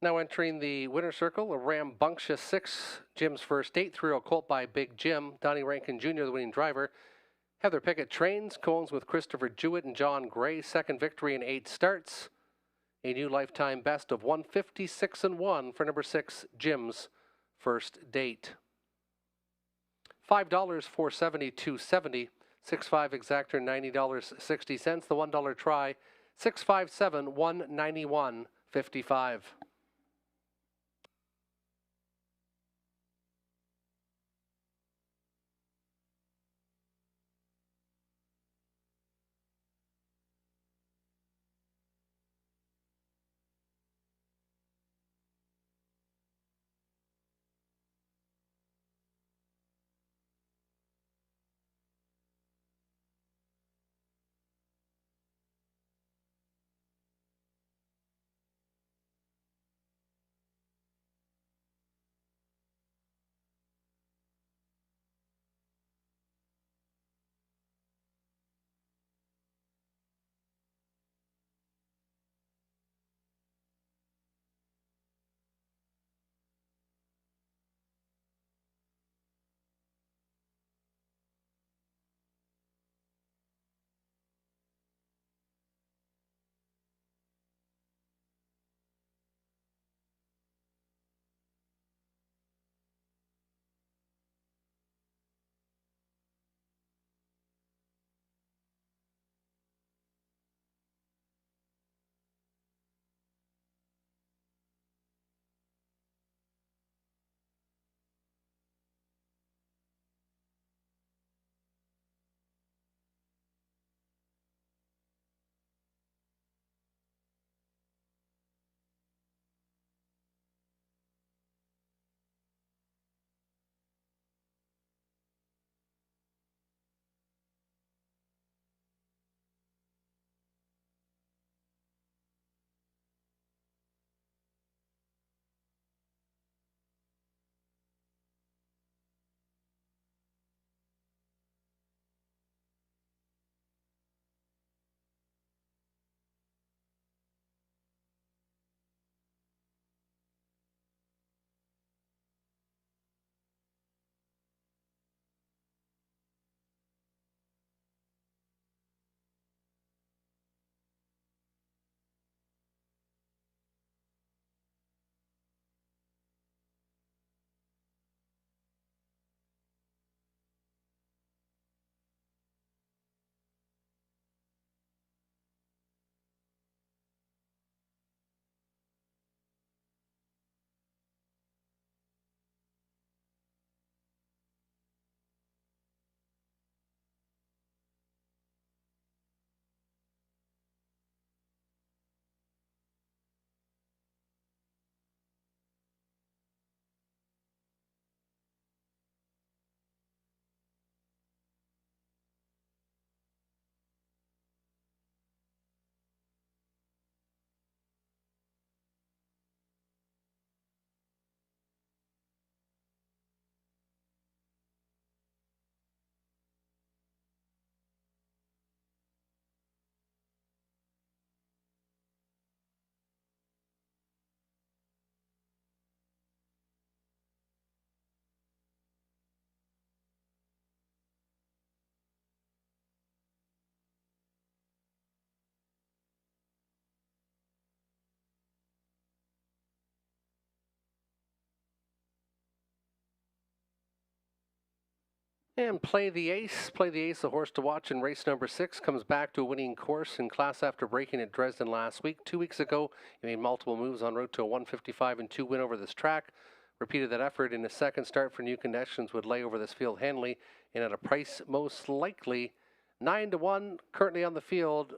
Now entering the winner's circle, a rambunctious 6, Jim's first 8, 3-year-old colt by Big Jim. Donnie Rankin Jr., the winning driver. Heather Pickett trains, co-owns with Christopher Jewett and John Gray. Second victory in 8 starts. A new lifetime best of 156-1 for number 6, Jim's first date. $5, $470, $270. 6.5 exactor, $90.60. The $1 try, 657, $191.55. And Play the Ace. Play the Ace, a horse to watch in race number 6, comes back to a winning course in class after breaking at Dresden last week. 2 weeks ago, he made multiple moves en route to a 155-2 win over this track. Repeated that effort in his second start for new conditions, would lay over this field handily, and at a price most likely 9-1. Currently on the field,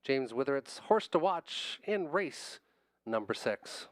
James Witherett's horse to watch in race number 6.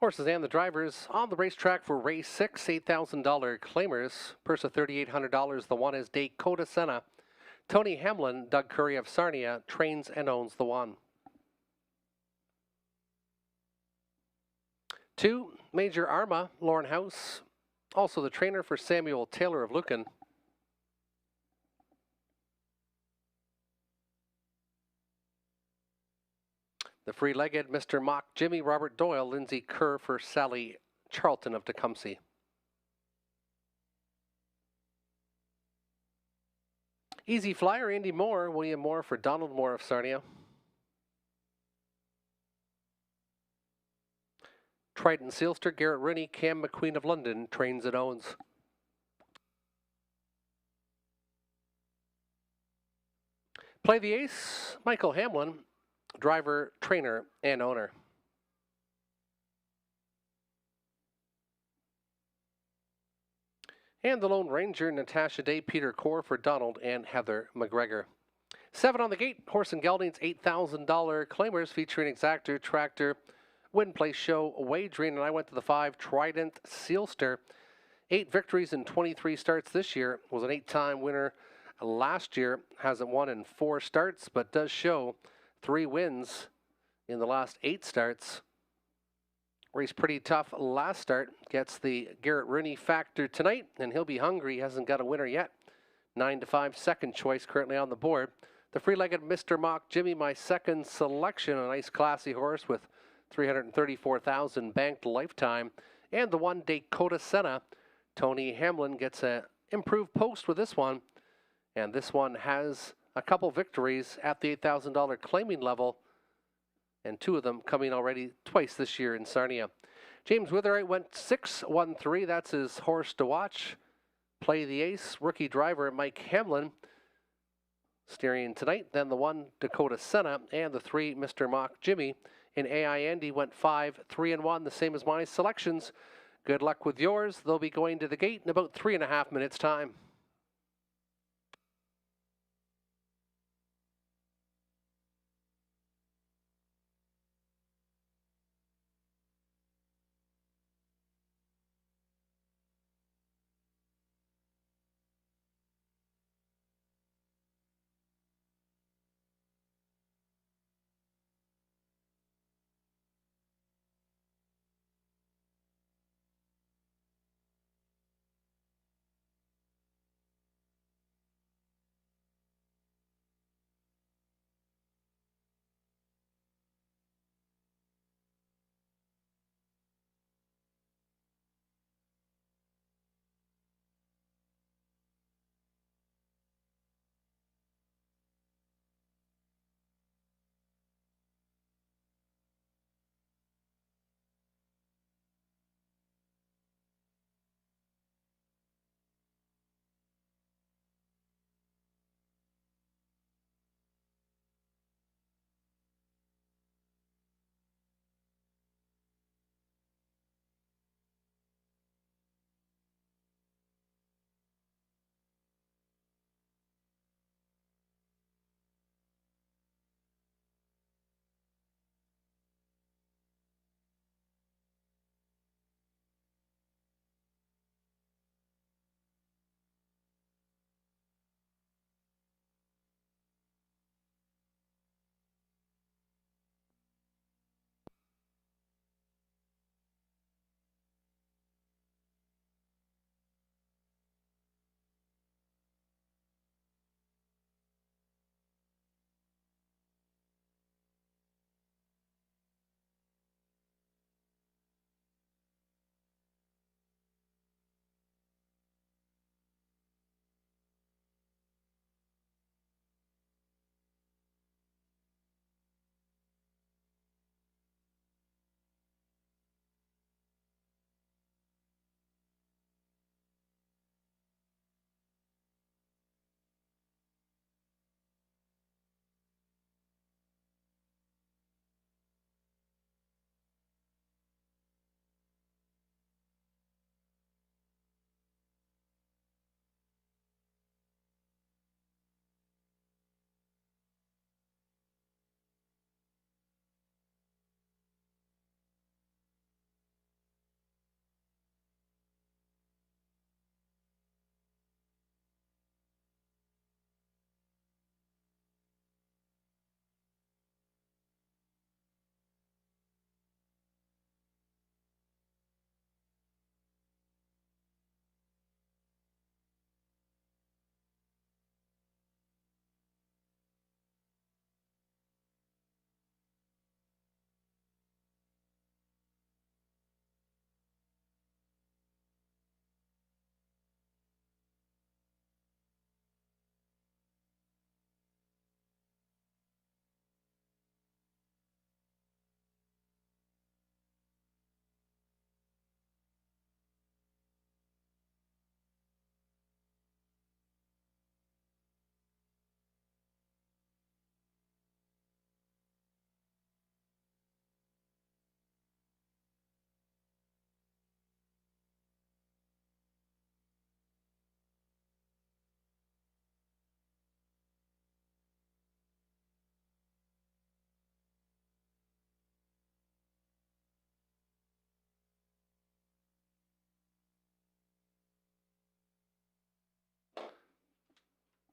Horses and the drivers on the racetrack for race 6, $8,000 claimers. Purse of $3,800. The one is Dakota Senna. Tony Hamlin, Doug Curry of Sarnia, trains and owns the one. 2, Major Arma, Lauren House, also the trainer for Samuel Taylor of Lucan. The free-legged Mr. Mock Jimmy, Robert Doyle, Lindsay Kerr for Sally Charlton of Tecumseh. Easy Flyer, Andy Moore, William Moore for Donald Moore of Sarnia. Triton Sealster, Garrett Rooney, Cam McQueen of London, trains and owns. Play the Ace, Michael Hamlin, driver, trainer, and owner. And the Lone Ranger, Natasha Day, Peter Core for Donald and Heather McGregor. 7 on the gate, Horse and Geldings, $8,000 claimers featuring Exactor, Tractor, Win Place Show, Wagering, and I went to the 5, Trident Sealster. 8 victories in 23 starts this year, was an 8-time winner last year, hasn't won in 4 starts, but does show 3 wins in the last 8 starts. Raced pretty tough last start, gets the Garrett Rooney factor tonight, and he'll be hungry, he hasn't got a winner yet. 9-5 second choice currently on the board. The free-legged Mr. Mock Jimmy, my second selection, a nice classy horse with $334,000 banked lifetime. And the one Dakota Senna, Tony Hamlin gets an improved post with this one. And this one has a couple victories at the $8,000 claiming level, and 2 of them coming already twice this year in Sarnia. James Witherite went 6-1-3. That's his horse to watch. Play the Ace, rookie driver Mike Hamlin steering tonight. Then the 1 Dakota Senna and the 3 Mr. Mock Jimmy. In AI Andy went 5-3-1, the same as my selections. Good luck with yours. They'll be going to the gate in about 3.5 minutes' time.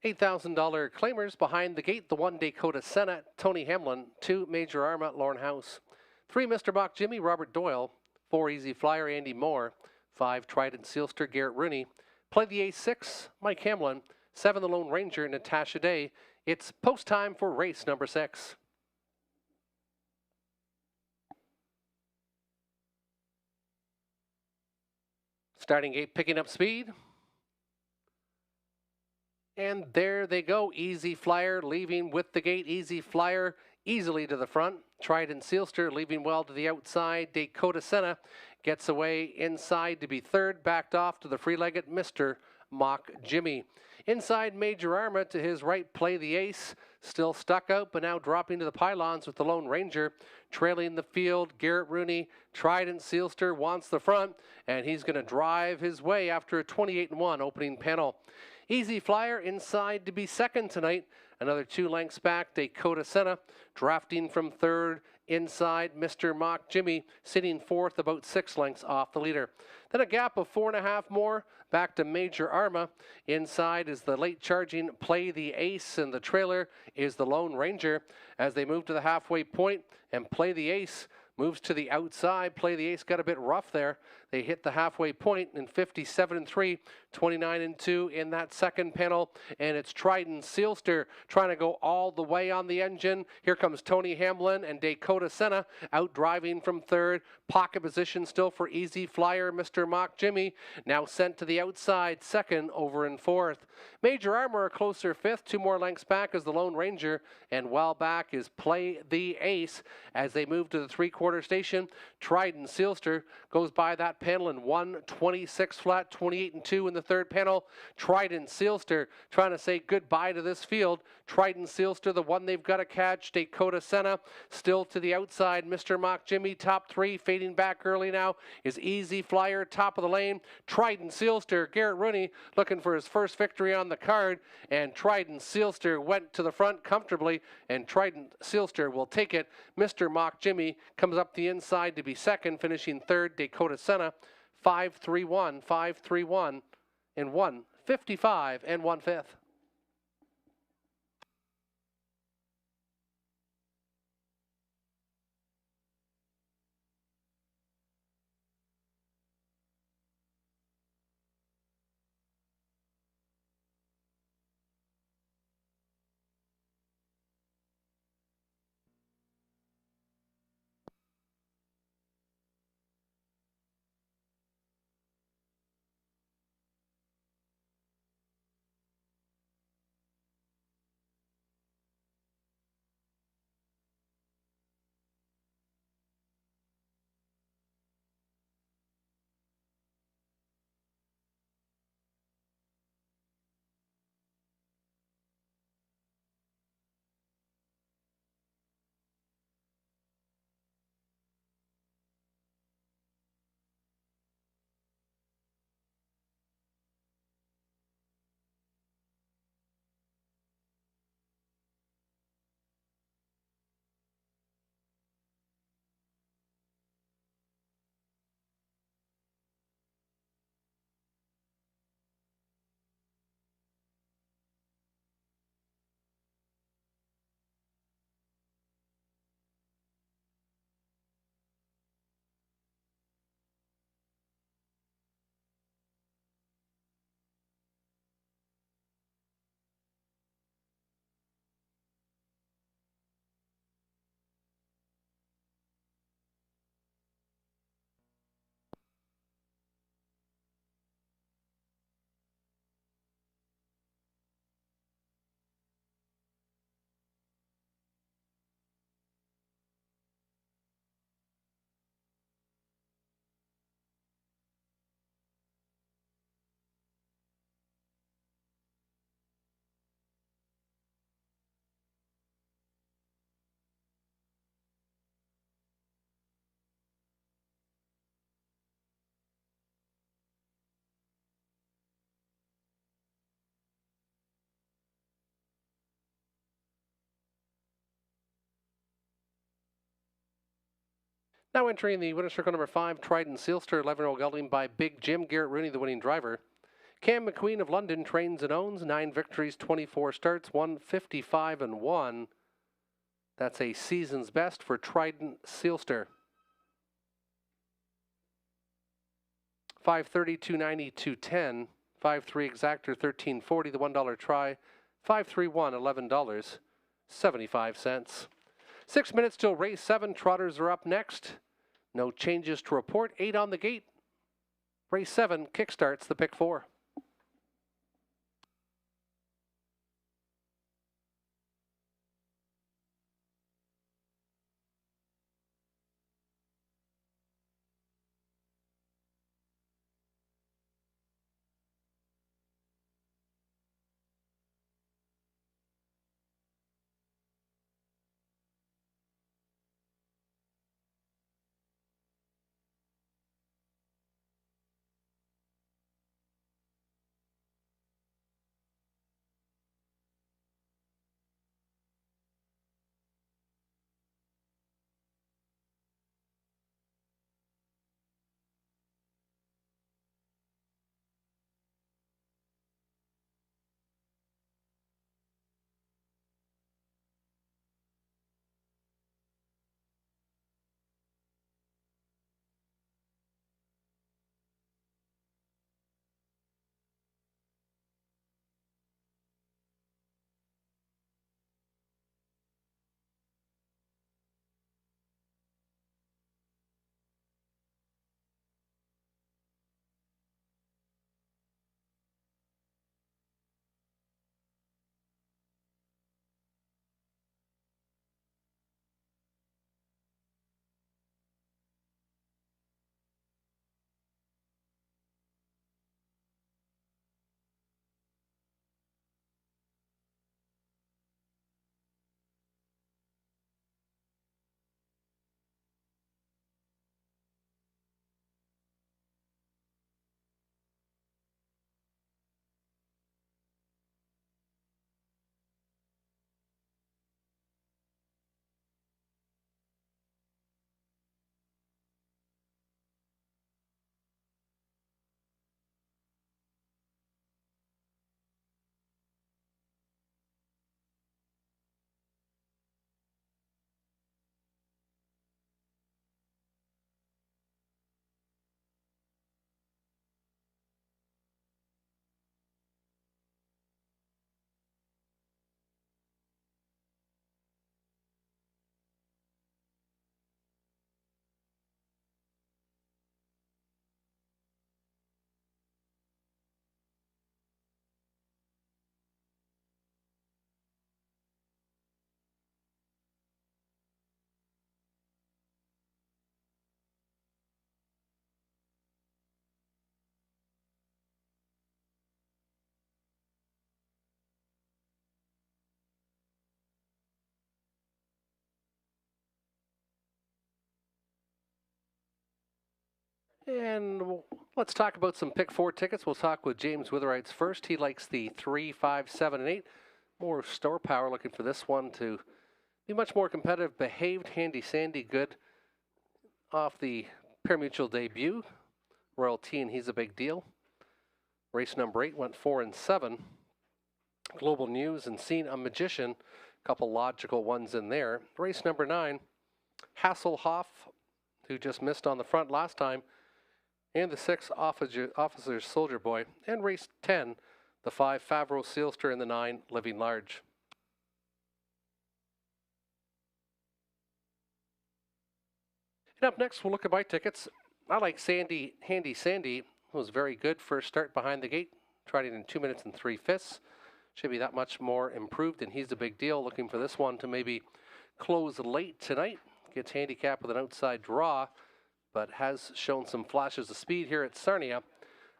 $8,000 claimers behind the gate. The 1 Dakota Senna, Tony Hamlin. 2 Major Arma, Lorne House. 3 Mr. Bach Jimmy, Robert Doyle. 4 Easy Flyer, Andy Moore. 5 Trident Sealster, Garrett Rooney. Play the A6, Mike Hamlin. 7 The Lone Ranger, Natasha Day. It's post time for race number 6. Starting gate picking up speed. And there they go. Easy Flyer leaving with the gate. Easy Flyer easily to the front. Trident Sealster leaving well to the outside. Dakota Senna gets away inside to be third. Backed off to the free-legged Mr. Mock Jimmy. Inside Major Arma to his right, Play the Ace. Still stuck out, but now dropping to the pylons with the Lone Ranger. Trailing the field, Garrett Rooney. Trident Sealster wants the front, and he's going to drive his way after a 28-1 opening panel. Easy Flyer inside to be second tonight. Another 2 lengths back, Dakota Senna. Drafting from third inside, Mr. Mock Jimmy. Sitting fourth, about 6 lengths off the leader. Then a gap of 4.5 more. Back to Major Arma. Inside is the late charging Play the Ace, and the trailer is the Lone Ranger. As they move to the halfway point, and Play the Ace moves to the outside. Play the Ace got a bit rough there. They hit the halfway point in 57-3, 29-2 in that second panel. And it's Trident Sealster trying to go all the way on the engine. Here comes Tony Hamlin and Dakota Senna out driving from third. Pocket position still for Easy Flyer, Mr. Mock Jimmy. Now sent to the outside, second over in fourth. Major Armor a closer fifth. 2 more lengths back is the Lone Ranger. And well back is Play the Ace as they move to the 3/4 station. Trident Sealster goes by that panel in 1:26 flat, 28-2 in the third panel. Trident Sealster trying to say goodbye to this field. Trident Sealster, the one they've got to catch. Dakota Senna still to the outside. Mr. Mock Jimmy, top 3, fading back early now is Easy Flyer, top of the lane. Trident Sealster, Garrett Rooney looking for his first victory on the card, and Trident Sealster went to the front comfortably, and Trident Sealster will take it. Mr. Mock Jimmy comes up the inside to be second, finishing third. Dakota Senna 5-3-1, 5-3-1 in 1:55 1/5. Now entering the winner's circle number 5, Trident Sealster, 11-year-old gelding by Big Jim. Garrett Rooney, the winning driver. Cam McQueen of London trains and owns 9 victories, 24 starts, 155-1. That's a season's best for Trident Sealster. 530, 290, 210. 5-3 exactor, 1340. The $1 try, 531, $11.75. 6 minutes till race 7. Trotters are up next. No changes to report. 8 on the gate. Race 7 kickstarts the pick 4. And let's talk about some pick 4 tickets. We'll talk with James Witherites first. He likes the 3, 5, 7, and 8. More store power, looking for this one to be much more competitive. Behaved, Handy Sandy, good off the pari-mutuel debut. Royal T, and he's a big deal. Race number 8 went 4 and 7. Global News and Seen a Magician. A couple logical ones in there. Race number 9, Hasselhoff, who just missed on the front last time. And the 6, Officer's Soldier Boy. And race 10, the 5, Favreau Sealster, and the 9, Living Large. And up next, we'll look at my tickets. I like Handy Sandy, who was very good first start behind the gate. Tried it in 2 minutes and 3/5. Should be that much more improved, and he's a big deal. Looking for this one to maybe close late tonight. Gets handicapped with an outside draw, but has shown some flashes of speed here at Sarnia.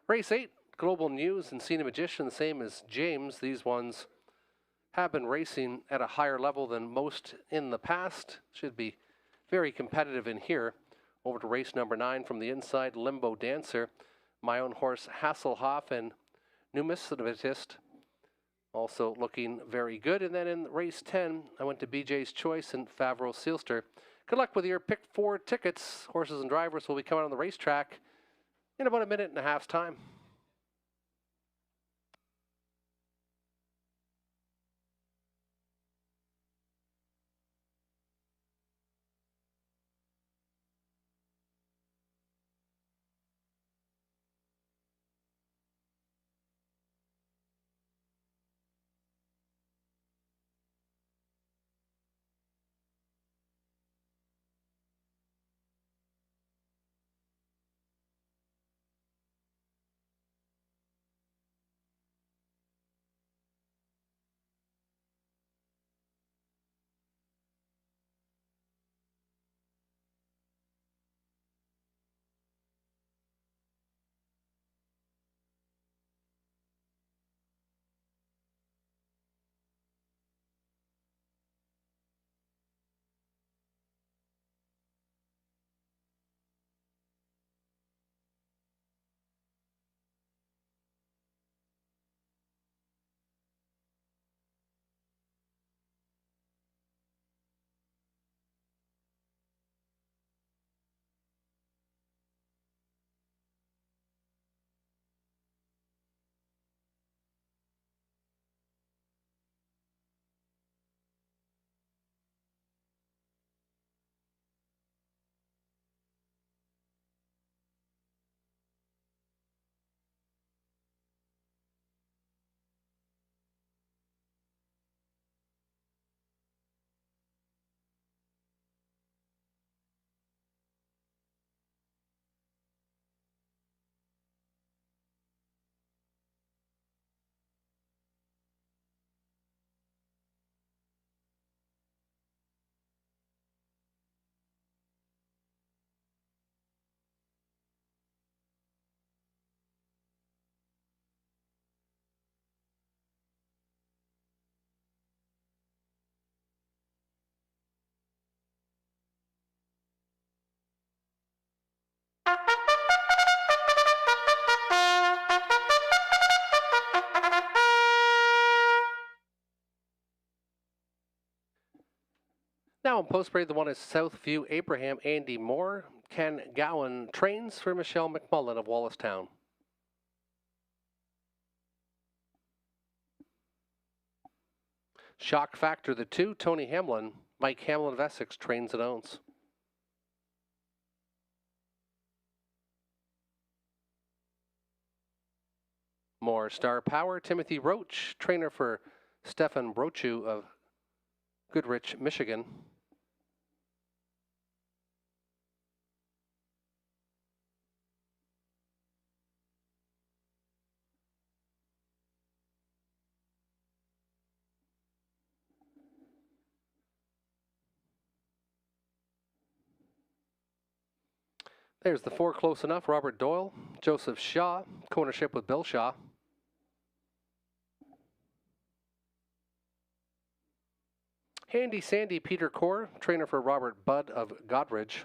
Race 8, Global News and Seen a Magician, the same as James. These ones have been racing at a higher level than most in the past. Should be very competitive in here. Over to race number 9 from the inside, Limbo Dancer. My own horse, Hasselhoff, and Numismatist, also looking very good. And then in race 10, I went to BJ's Choice and Favreau Sealster. Good luck with your pick 4 tickets. Horses and drivers will be coming on the racetrack in about a minute and a half's time. Now in post parade, the one is Southview Abraham Andy Moore. Ken Gowan trains for Michelle McMullen of Wallace-Town. Shock Factor, the 2, Tony Hamlin. Mike Hamlin of Essex trains and owns. More Star Power, Timothy Roach, trainer for Stefan Brochu of Goodrich, Michigan. There's the 4 close enough, Robert Doyle, Joseph Shaw, co-ownership with Bill Shaw. Handy Sandy, Peter Core, trainer for Robert Budd of Godridge.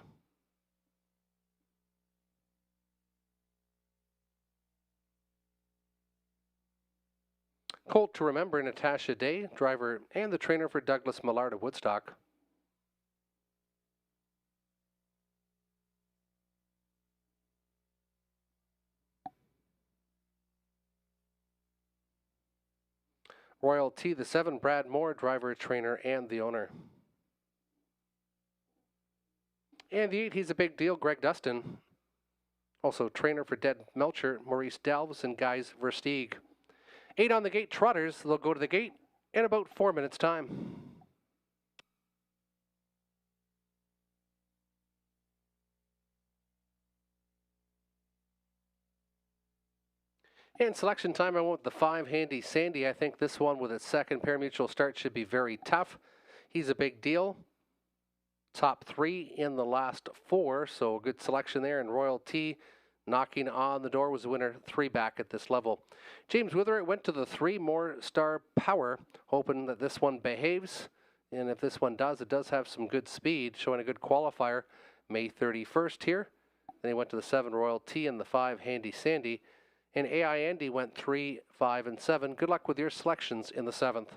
Colt to Remember, Natasha Day, driver and the trainer for Douglas Millard of Woodstock. Royalty, the 7, Brad Moore, driver, trainer, and the owner. And the 8, he's a big deal, Greg Dustin. Also trainer for Ded Melcher, Maurice Delves, and Guys Versteeg. 8 on the gate, Trotters. They'll go to the gate in about 4 minutes' time. And selection time, I went with the 5, Handy Sandy. I think this one with its second parimutuel start should be very tough. He's a big deal. Top 3 in the last 4, so a good selection there. And Royalty knocking on the door was a winner 3 back at this level. James Witherett went to the 3, More Star Power, hoping that this one behaves. And if this one does, it does have some good speed, showing a good qualifier May 31st here. Then he went to the 7, Royalty, and the 5, Handy Sandy. And AI Andy went 3, 5, and 7. Good luck with your selections in the 7th.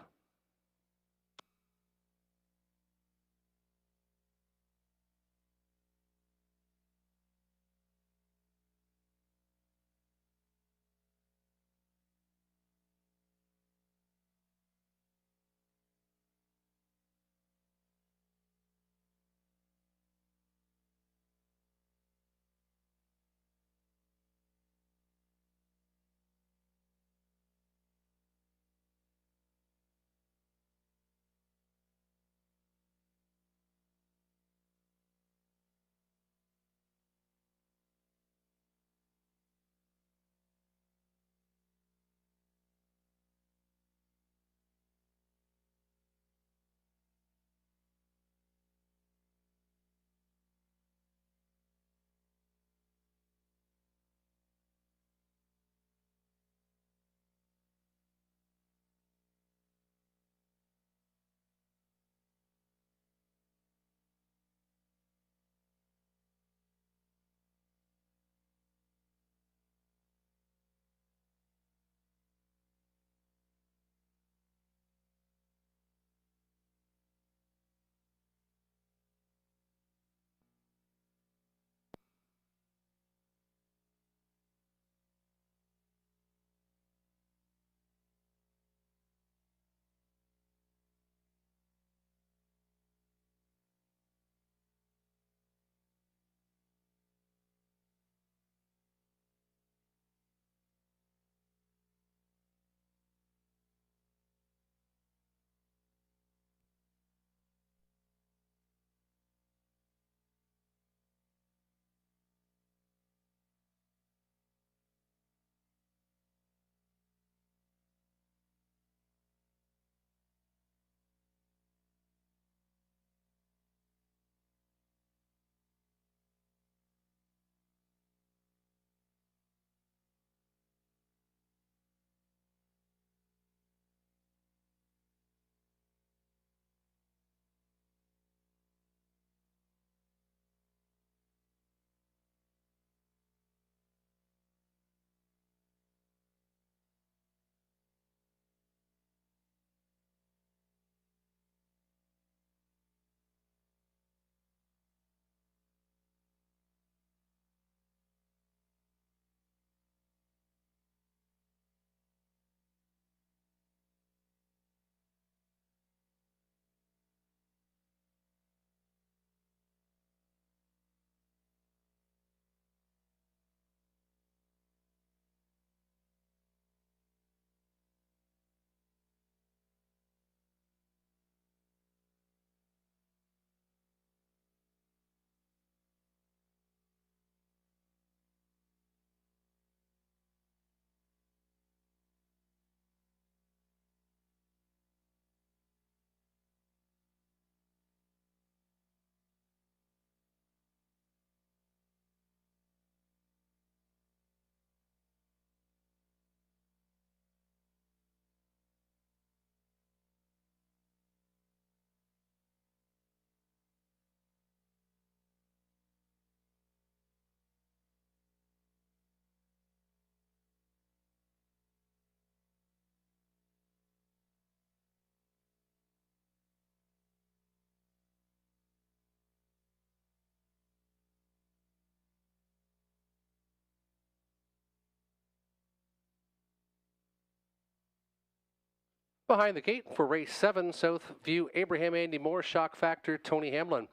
Behind the gate for race 7, Southview Abraham, Andy Moore, Shock Factor, Tony Hamlin.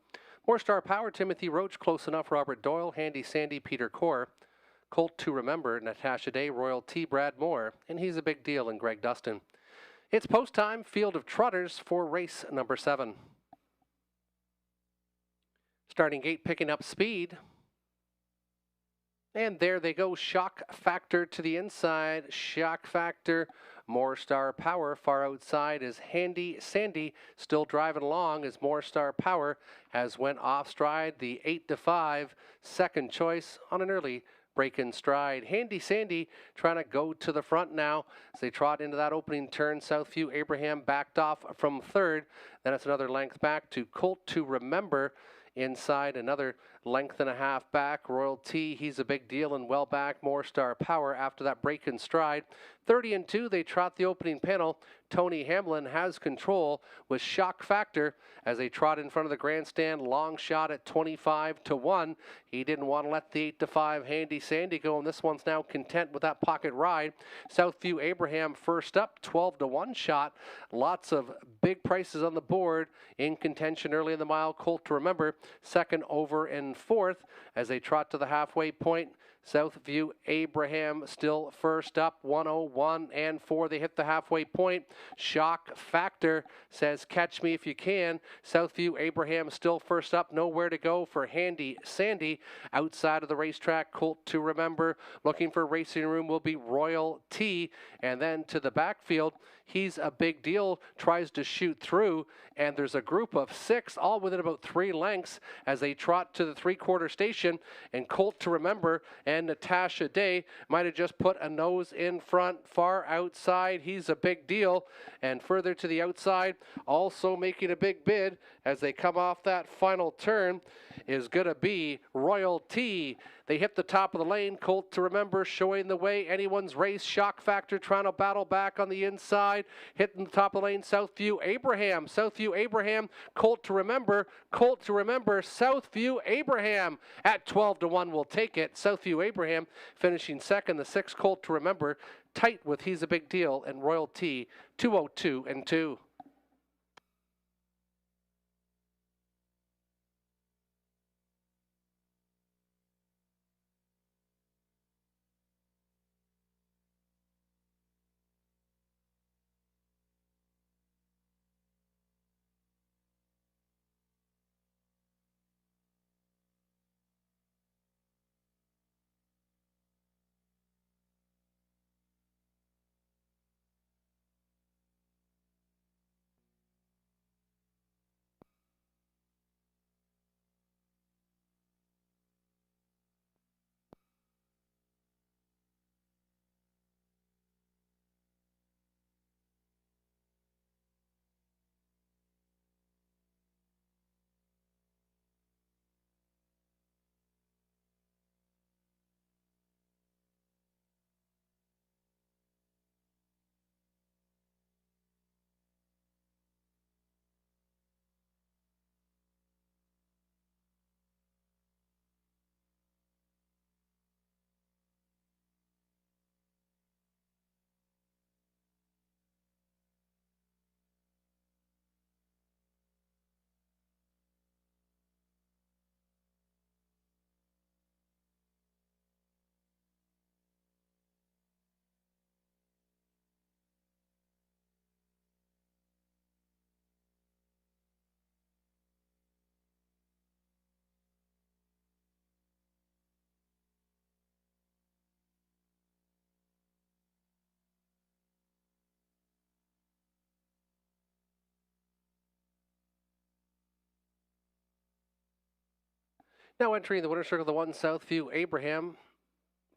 More Star Power, Timothy Roach, Close Enough, Robert Doyle, Handy Sandy, Peter Core. Colt to Remember, Natasha Day, Royal T, Brad Moore, and He's a Big Deal, and Greg Dustin. It's post time, Field of Trotters for race number 7. Starting gate picking up speed. And there they go, Shock Factor to the inside, Shock Factor, More Star Power. Far outside is Handy Sandy, still driving along as More Star Power has went off stride. The 8-5, second choice on an early break in stride. Handy Sandy trying to go to the front now as they trot into that opening turn. Southview Abraham backed off from third. Then it's another length back to Colt to Remember. Inside, another length and a half back. Royal T, He's a Big Deal, and well back. More Star Power after that break in stride. 30-2, they trot the opening panel. Tony Hamlin has control with Shock Factor as they trot in front of the grandstand. Long shot at 25-1. He didn't want to let the 8-5 Handy Sandy go, and this one's now content with that pocket ride. Southview Abraham first up, 12-1 shot. Lots of big prices on the board. In contention early in the mile, Colt to Remember, second over and fourth as they trot to the halfway point. Southview Abraham still first up, 101 and 4. They hit the halfway point. Shock Factor says, catch me if you can. Southview Abraham still first up, nowhere to go for Handy Sandy. Outside of the racetrack, Colt to Remember. Looking for racing room will be Royal T. And then to the backfield, He's a Big Deal, tries to shoot through, and there's a group of 6, all within about 3 lengths as they trot to the 3/4 station, and Colt to Remember and Natasha Day might have just put a nose in front. Far outside, He's a Big Deal, and further to the outside, also making a big bid as they come off that final turn is going to be Royal T. They hit the top of the lane. Colt to Remember showing the way. Anyone's race. Shock Factor trying to battle back on the inside. Hitting the top of the lane. Southview Abraham. Southview Abraham. Colt to Remember. Colt to Remember. Southview Abraham at 12-1 will take it. Southview Abraham finishing second. The 6 Colt to Remember. Tight with He's a Big Deal and Royal T. 202 and 2. Now entering the winner's circle, the 1 Southview Abraham,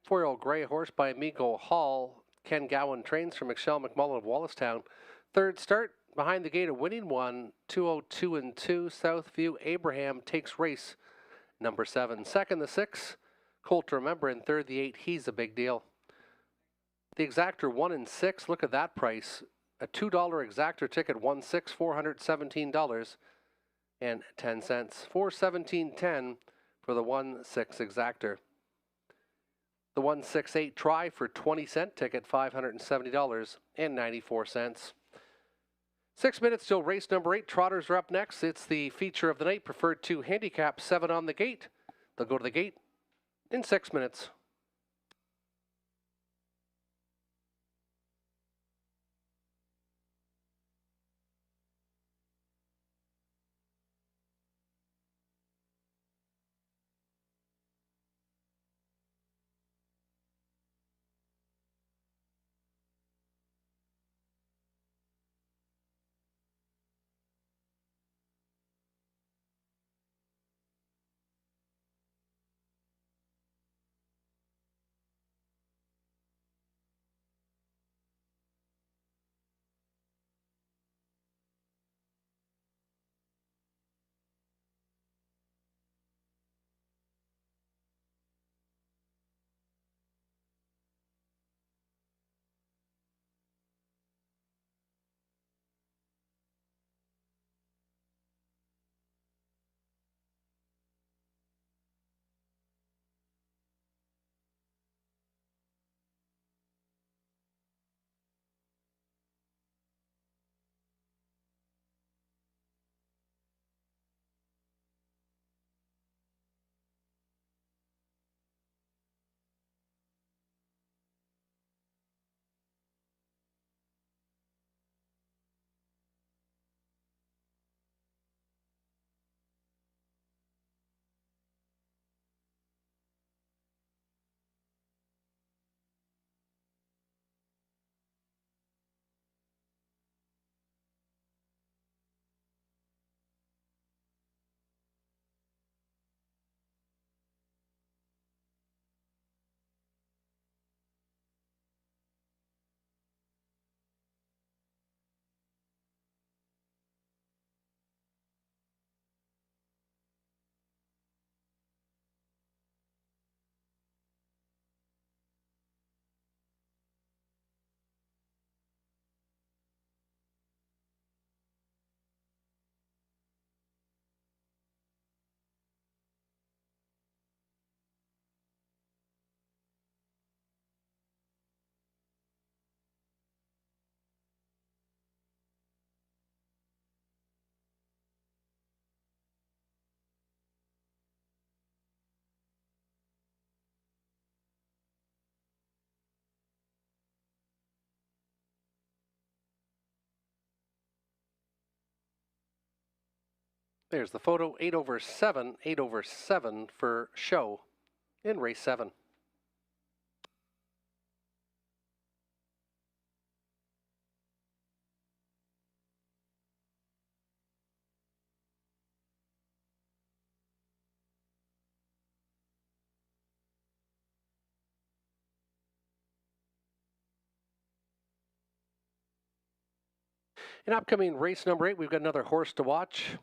4-year-old gray horse by Amigo Hall. Ken Gowan trains for Michelle McMullen of Wallacestown. Third start behind the gate, a winning one, 202 and 2. Southview Abraham takes race number 7. Second, the 6 Colt to Remember, and third, the 8 He's a Big Deal. The exactor 1 and 6. Look at that price. A $2 exactor ticket, 1/6, $417 and 10 cents. $417.10 for the 1/6 exactor. The 1/6/8 try for 20-cent ticket, $570 and 94 cents. 6 minutes till race number 8. Trotters are up next. It's the feature of the night. Preferred to handicap 7 on the gate. They'll go to the gate in 6 minutes. There's the photo. 8 over 7. 8 over 7 for show in race 7. In upcoming race number 8, we've got another horse to watch.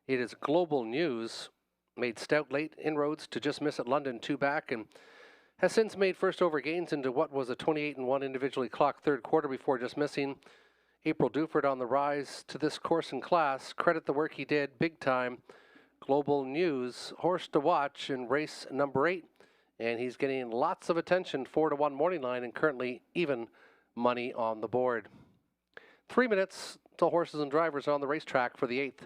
It is Global News. Made stout late inroads to just miss at London 2 back, and has since made first over gains into what was a 28-1 individually clocked third quarter before just missing. April Duford on the rise to this course and class. Credit the work he did big time. Global News, horse to watch in race number 8. And he's getting lots of attention, 4-1 morning line, and currently even money on the board. 3 minutes till horses and drivers are on the racetrack for the 8th.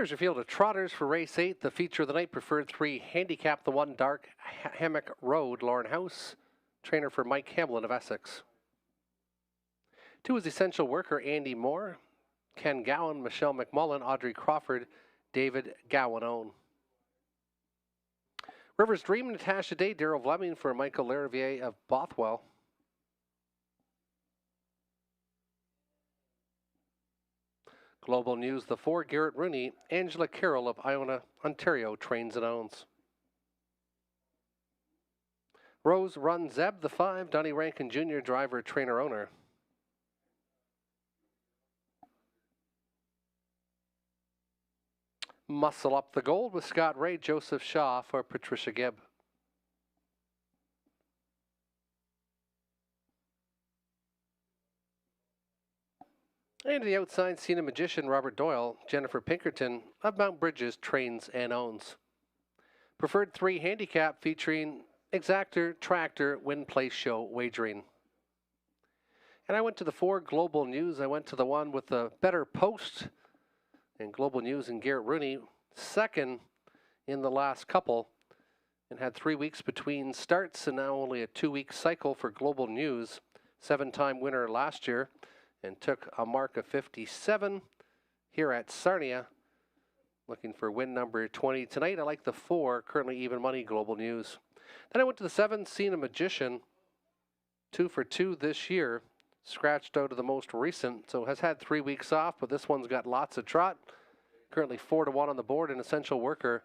Here's your field of trotters for race 8. The feature of the night, preferred 3, handicap the 1, Dark Hammock Road, Lauren House, trainer for Mike Hamlin of Essex. 2 is Essential Worker, Andy Moore, Ken Gowan, Michelle McMullen, Audrey Crawford, David Gowan-Own. Rivers Dream, Natasha Day, Daryl Vleming for Michael Larivier of Bothwell. Global News, the 4, Garrett Rooney, Angela Carroll of Iona, Ontario, trains and owns. Rose Run Zeb, the 5, Donnie Rankin Jr., driver, trainer, owner. Muscle Up the Gold with Scott Ray, Joseph Shaw for Patricia Gibb. And to the outside, Cena Magician, Robert Doyle, Jennifer Pinkerton of Mount Bridges, trains and owns. Preferred 3, handicap featuring Exactor, Tractor, Win Place Show wagering. And I went to the 4, Global News. I went to the 1 with the better post. And Global News and Garrett Rooney, second in the last couple, and had 3 weeks between starts, and now only a 2-week cycle for Global News. 7-time winner last year, and took a mark of 57 here at Sarnia. Looking for win number 20 tonight. I like the 4, currently even money, Global News. Then I went to the 7, Cena Magician, 2 for 2 this year. Scratched out of the most recent, so has had 3 weeks off, but this one's got lots of trot. Currently 4-1 on the board. An Essential Worker,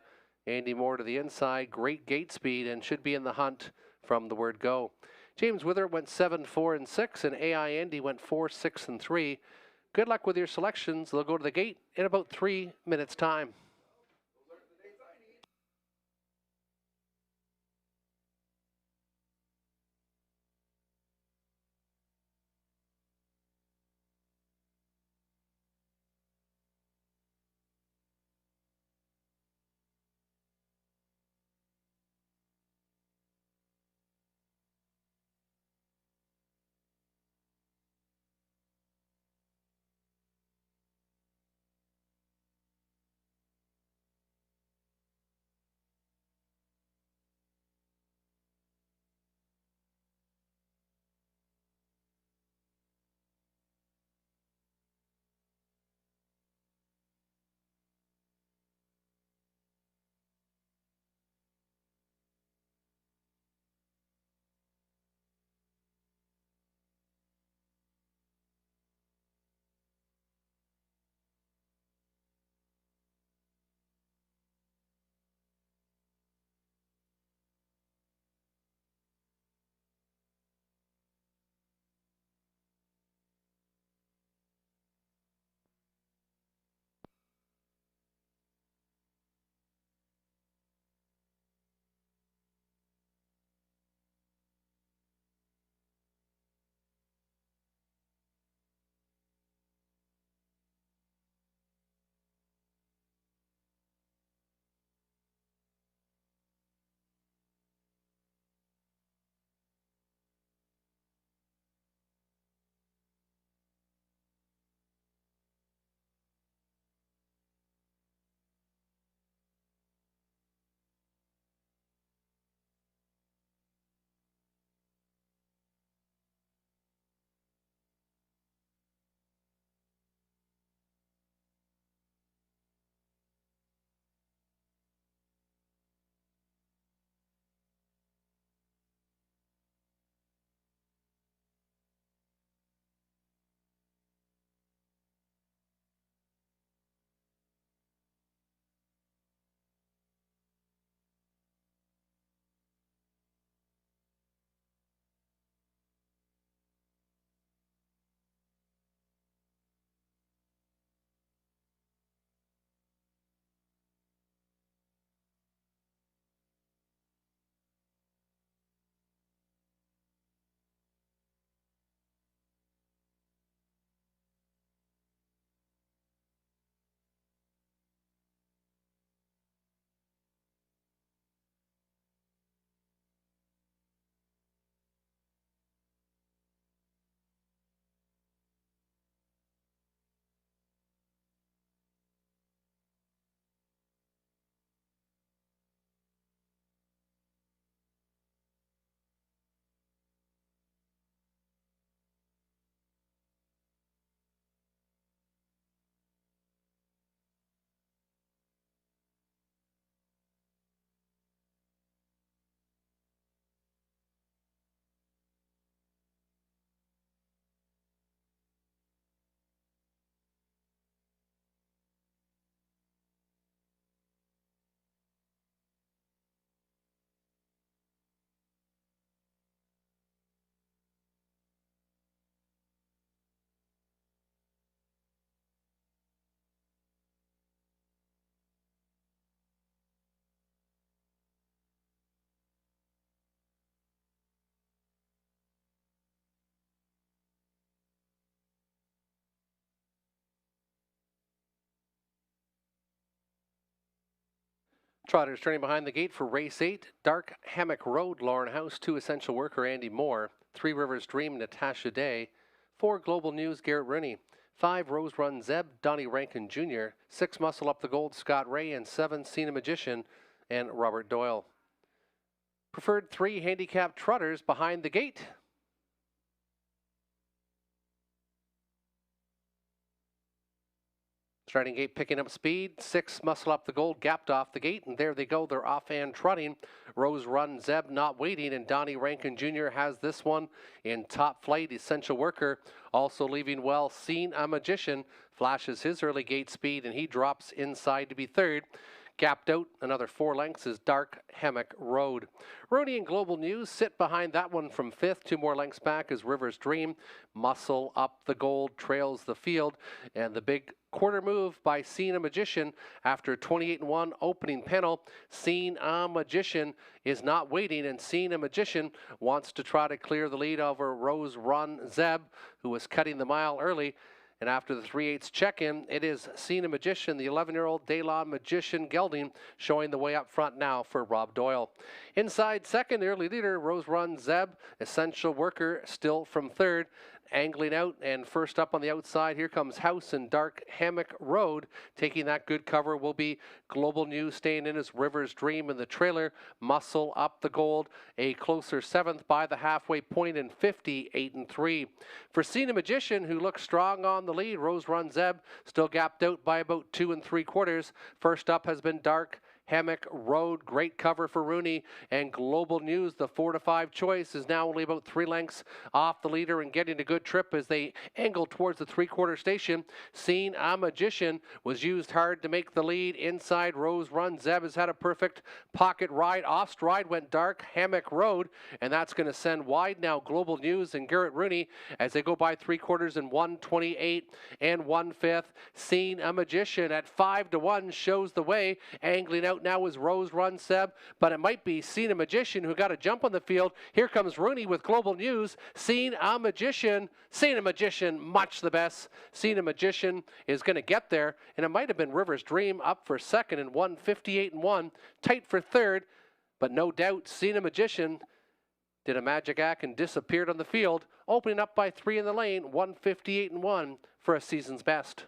Andy Moore to the inside, great gate speed, and should be in the hunt from the word go. James Wither went 7, 4, and 6, and AI Andy went 4, 6, and 3. Good luck with your selections. They'll go to the gate in about 3 minutes' time. Trotters turning behind the gate for race 8. Dark Hammock Road, Lauren House. 2, Essential Worker, Andy Moore. 3, Rivers Dream, Natasha Day. 4, Global News, Garrett Rooney. 5, Rose Run Zeb, Donnie Rankin Jr. 6, Muscle Up the Gold, Scott Ray. And 7, Cena Magician and Robert Doyle. Preferred 3 handicapped trotters behind the gate. Starting gate picking up speed. 6, Muscle Up the Gold, gapped off the gate, and there they go. They're off and trotting. Rose Run Zeb not waiting, and Donnie Rankin Jr. has this one in top flight. Essential Worker also leaving well. Seen a Magician flashes his early gate speed, and he drops inside to be third. Gapped out another 4 lengths is Dark Hammock Road. Rooney and Global News sit behind that one from 5th. 2 more lengths back is Rivers Dream. Muscle Up the Gold trails the field. And the big quarter move by Seen a Magician after 28-1 opening panel. Seen a Magician is not waiting, and Seen a Magician wants to try to clear the lead over Rose Run Zeb, who was cutting the mile early. And after the 3/8 check-in, it is Seen a Magician, the 11-year-old Daylon Magician gelding, showing the way up front now for Rob Doyle. Inside second, early leader, Rose Run Zeb. Essential Worker still from third. Angling out, and first up on the outside, here comes House and Dark Hammock Road. Taking that good cover will be Global News, staying in as Rivers Dream in the trailer. Muscle Up the Gold, a closer 7th by the halfway point, and 58-3. For Seen a Magician, who looks strong on the lead, Rose Run Zeb still gapped out by about 2 3/4. First up has been Dark Hammock Road, great cover for Rooney, and Global News, the 4 to 5 choice, is now only about 3 lengths off the leader and getting a good trip as they angle towards the 3/4 station. Seen a Magician was used hard to make the lead inside. Rose Run Zeb has had a perfect pocket ride. Off stride went Dark Hammock Road, and that's going to send wide now Global News and Garrett Rooney as they go by 3/4 and 1:28 and 1/5. Seen a Magician at 5 to 1 shows the way. Angling out now is Rose Run Zeb, but it might be Seen a Magician who got a jump on the field. Here comes Rooney with Global News. Seen a Magician, much the best. Seen a Magician is going to get there, and it might have been Rivers Dream up for second in 1:58-1, tight for third, but no doubt Seen a Magician did a magic act and disappeared on the field, opening up by 3 in the lane, 1:58-1 for a season's best.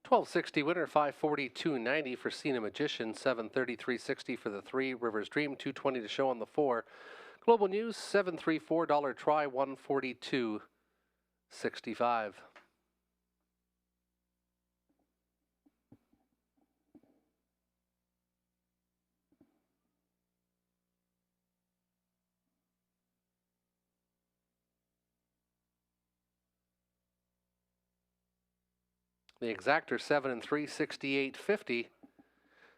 1260 winner, 542.90 for Cena Magician, 733.60 for the 3. Rivers Dream, 220 to show on the 4. Global News, $734 try, 142.65. The exactor 7 and 3, 68.50.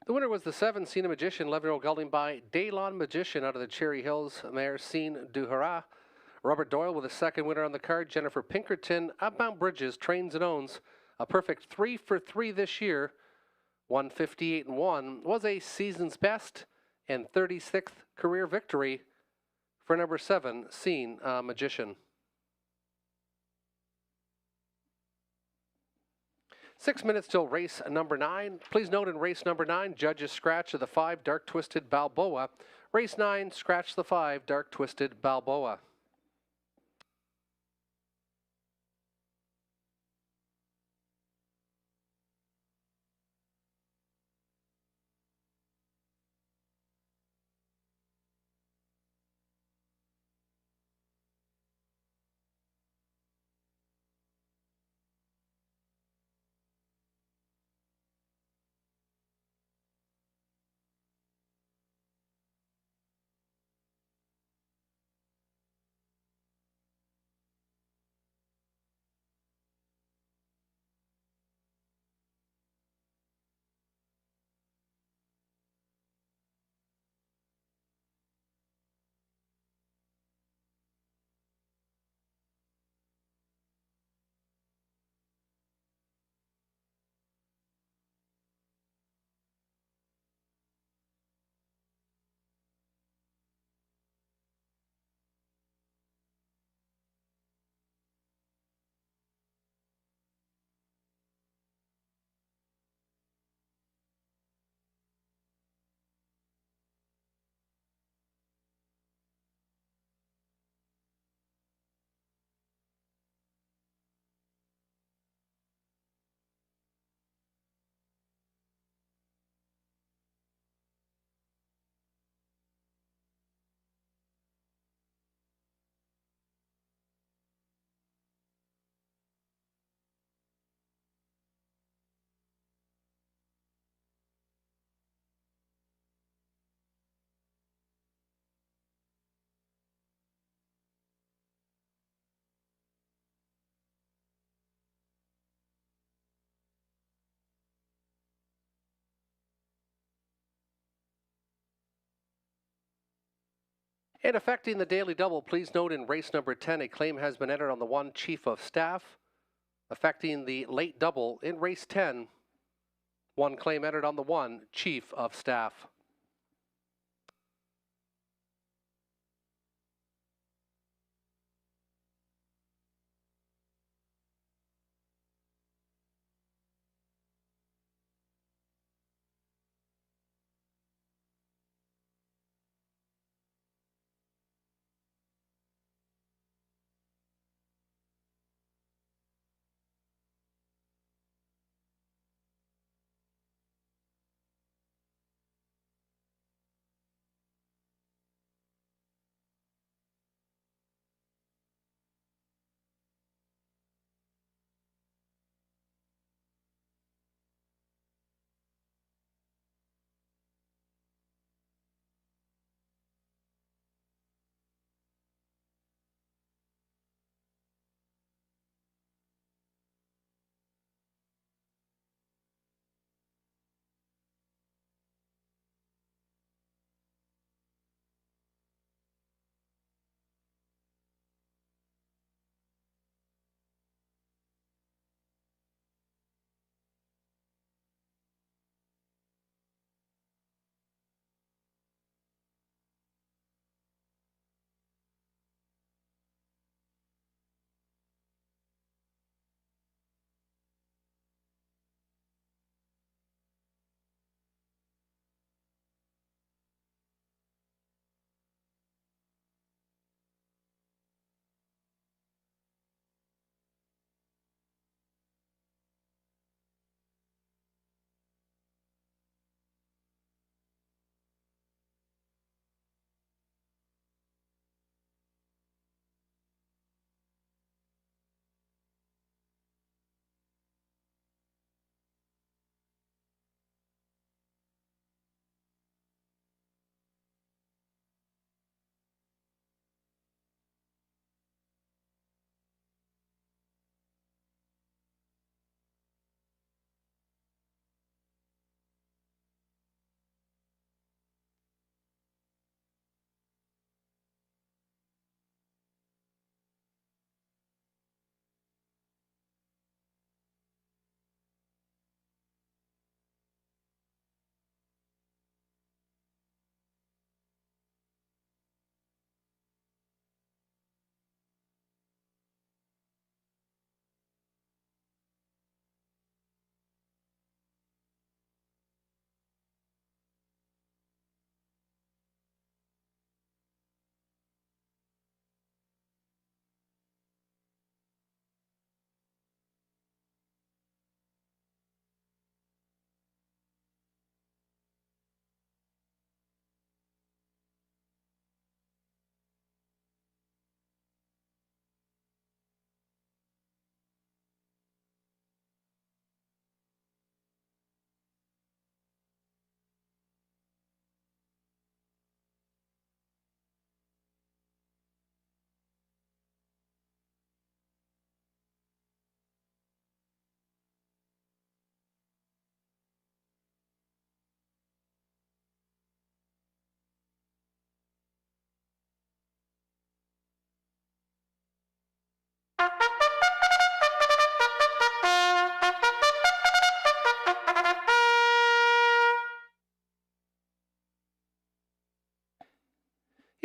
The winner was the 7 Cena Magician, 11-year-old gelding by Daylon Magician out of the Cherry Hills mare Scene du Hara. Robert Doyle with a second winner on the card. Jennifer Pinkerton, Upbound Bridges, trains and owns. A perfect 3 for 3 this year. 158-1 was a season's best and 36th career victory for number 7, Scene Magician. 6 minutes till race number 9. Please note in race number 9, judges scratch of the 5, Dark Twisted Balboa. Race 9, scratch the 5, Dark Twisted Balboa. And affecting the daily double, please note in race number 10, a claim has been entered on the 1, Chief of Staff. Affecting the late double in race 10, 1 claim entered on the 1, Chief of Staff.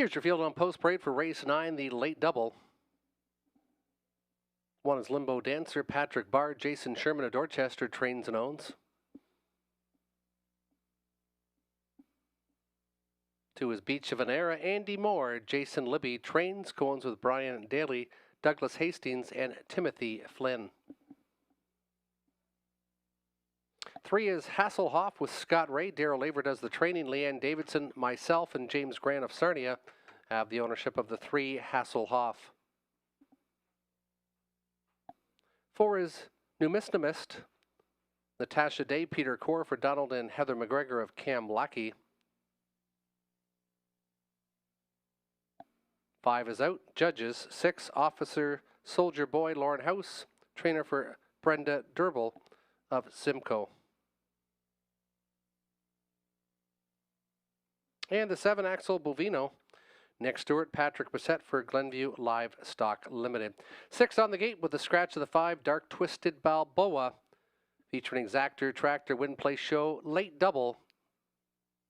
Here's your field on post parade for race 9, the late double. 1 is Limbo Dancer, Patrick Bard, Jason Sherman of Dorchester trains and owns. 2 is Beach of Venera, Andy Moore, Jason Libby trains, co-owns with Brian Daly, Douglas Hastings, and Timothy Flynn. 3 is Hasselhoff with Scott Ray. Daryl Laver does the training. Leanne Davidson, myself, and James Grant of Sarnia have the ownership of the 3 Hasselhoff. 4 is Numisnomist, Natasha Day, Peter Core for Donald and Heather McGregor of Cam Lackey. 5 is out. Judges, 6, Officer Soldier Boy, Lauren House, trainer for Brenda Durbel of Simcoe. And the 7, Axel Bovino, Nick Stewart, Patrick Bissett for Glenview Livestock Limited. 6 on the gate with the scratch of the 5, Dark Twisted Balboa, featuring Exactor Tractor Win Place Show, late double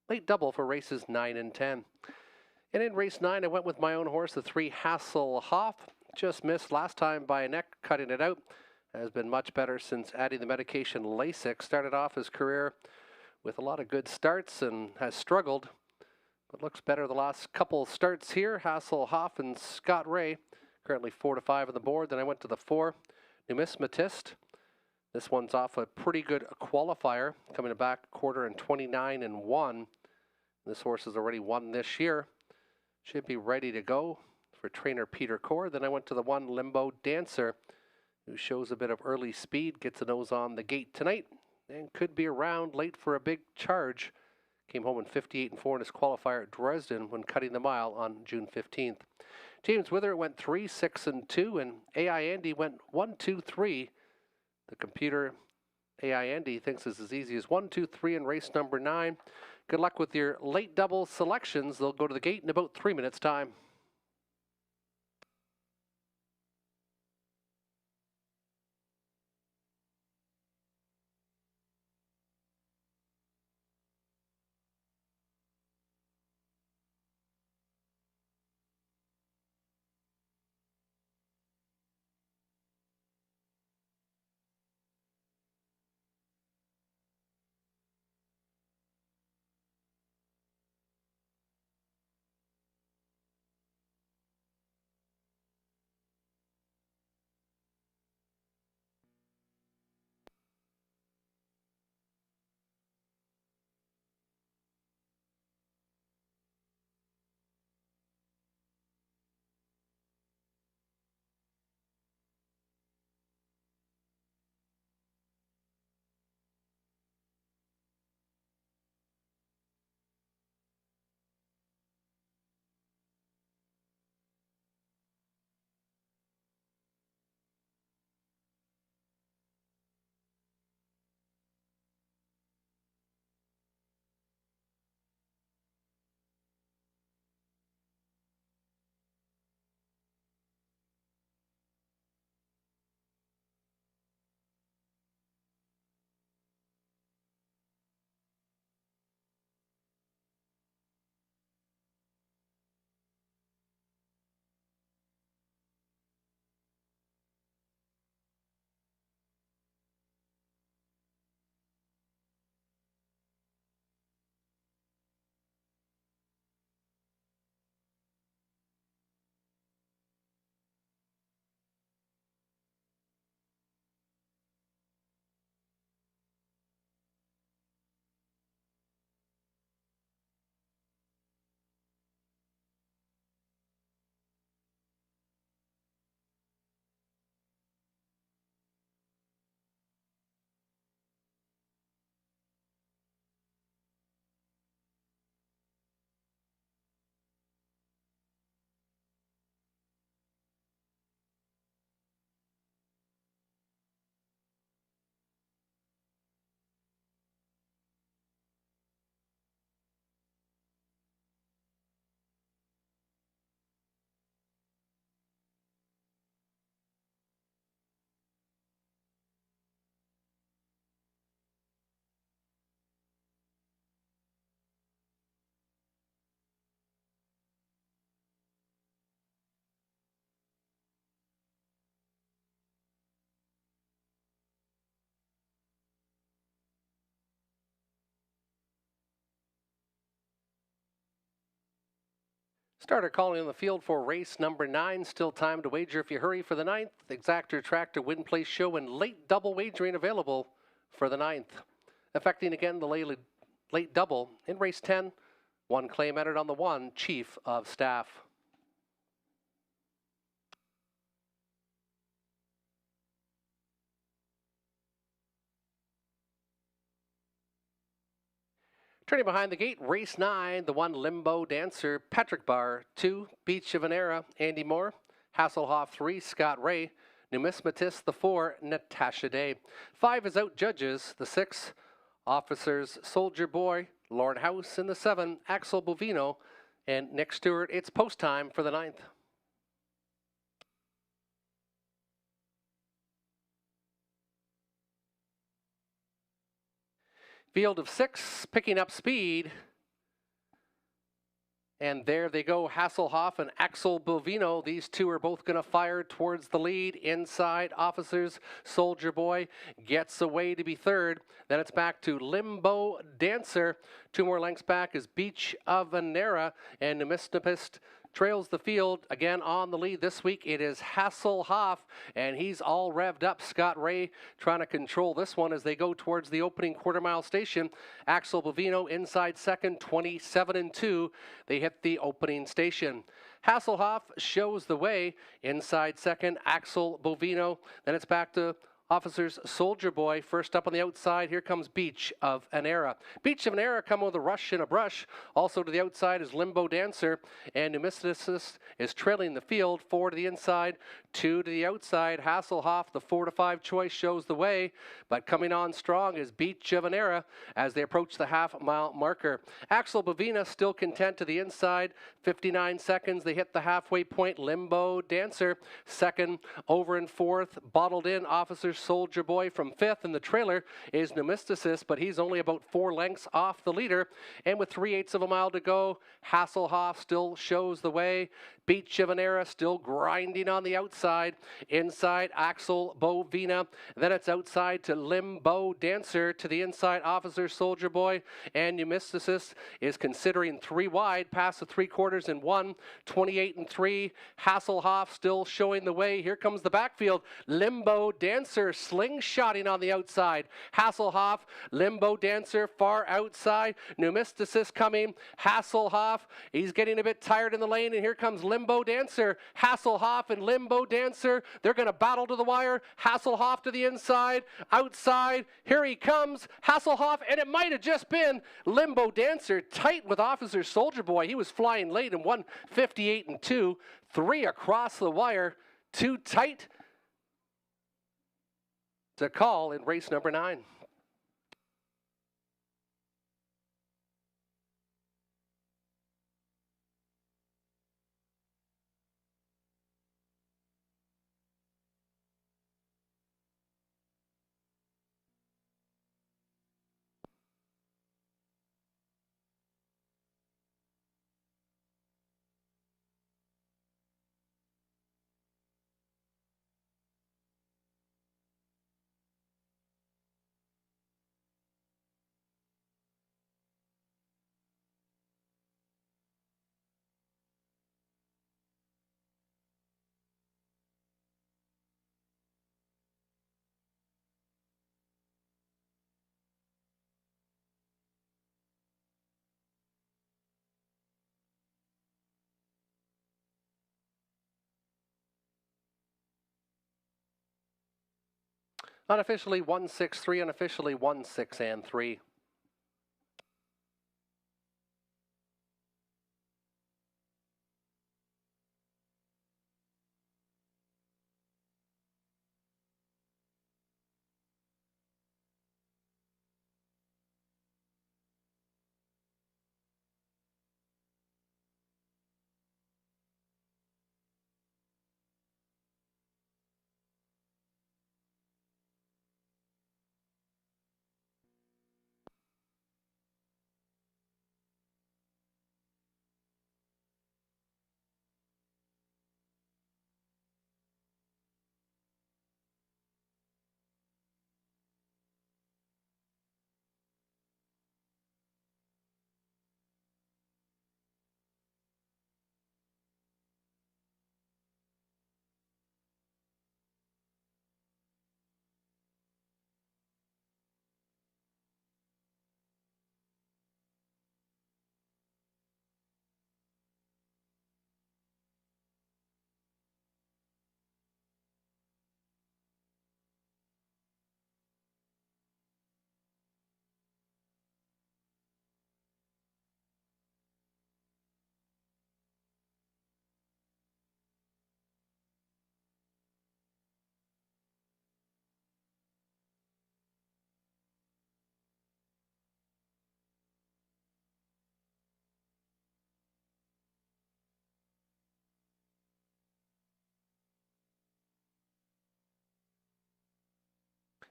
for races 9 and 10. And in race 9, I went with my own horse, the 3 Hasselhoff. Just missed last time by a neck, cutting it out. Has been much better since adding the medication Lasix. Started off his career with a lot of good starts and has struggled, but looks better the last couple starts here. Hasselhoff and Scott Ray, currently 4 to 5 on the board. Then I went to the 4, Numismatist. This one's off a pretty good qualifier, coming back quarter in 29 and 1. This horse has already won this year. Should be ready to go for trainer Peter Core. Then I went to the 1 Limbo Dancer, who shows a bit of early speed, gets a nose on the gate tonight, and could be around late for a big charge. Came home in 58 and 4 in his qualifier at Dresden when cutting the mile on June 15th. James Wither went 3, 6, and 2, and AI Andy went 1, 2, 3. The computer AI Andy thinks it's as easy as 1, 2, 3 in race number 9. Good luck with your late double selections. They'll go to the gate in about 3 minutes' time. Starter calling on the field for race number 9. Still time to wager if you hurry for the 9th. Exactor Tractor Win Place Show and late double wagering available for the 9th. Affecting again the late double in race 10. One claim entered on the 1, Chief of Staff. Turning behind the gate, race 9, the 1 Limbo Dancer, Patrick Barr, 2 Beach of an Era, Andy Moore, Hasselhoff 3, Scott Ray, Numismatist the 4, Natasha Day. 5 is out judges, the 6 Officers Soldier Boy, Lauren House, and the 7 Axel Bovino, and Nick Stewart. It's post time for the 9th. Field of 6, picking up speed. And there they go, Hasselhoff and Axel Bovino. These two are both going to fire towards the lead. Inside, Officers Soldier Boy gets away to be third. Then it's back to Limbo Dancer. 2 more lengths back is Beach of an Era, and Numismatist trails the field. Again on the lead this week, it is Hasselhoff, and he's all revved up. Scott Ray trying to control this one as they go towards the opening quarter-mile station. Axel Bovino inside second, 27-2. They hit the opening station. Hasselhoff shows the way. Inside second, Axel Bovino. Then it's back to Officers Soldier Boy. First up on the outside, here comes Beach of an Era. Beach of an Era come with a rush and a brush. Also to the outside is Limbo Dancer, and Numismatist is trailing the field. 4 to the inside, 2 to the outside. Hasselhoff, the 4 to 5 choice, shows the way, but coming on strong is Beach of an Era as they approach the half-mile marker. Axel Bovina still content to the inside. 59 seconds, they hit the halfway point. Limbo Dancer second, over in fourth. Bottled in Officers Soldier Boy from 5th, and the trailer is Numismatist, but he's only about 4 lengths off the leader. And with 3/8 of a mile to go, Hasselhoff still shows the way. Beach of an Era still grinding on the outside. Inside, Axel Bovina. Then it's outside to Limbo Dancer. To the inside, Officer Soldier Boy. And Numismatist is considering 3 wide, past the 3/4 and 1. 28-3. Hasselhoff still showing the way. Here comes the backfield. Limbo Dancer slingshotting on the outside. Hasselhoff, Limbo Dancer far outside. Numismatist coming. Hasselhoff, he's getting a bit tired in the lane, and here comes Limbo Dancer. Hasselhoff and Limbo Dancer, they're going to battle to the wire. Hasselhoff to the inside, outside. Here he comes, Hasselhoff, and it might have just been Limbo Dancer tight with Officer Soldier Boy. He was flying late and won 58-2. 3 across the wire, too tight to call in race number 9. Unofficially 1-6-3, unofficially 1-6-3.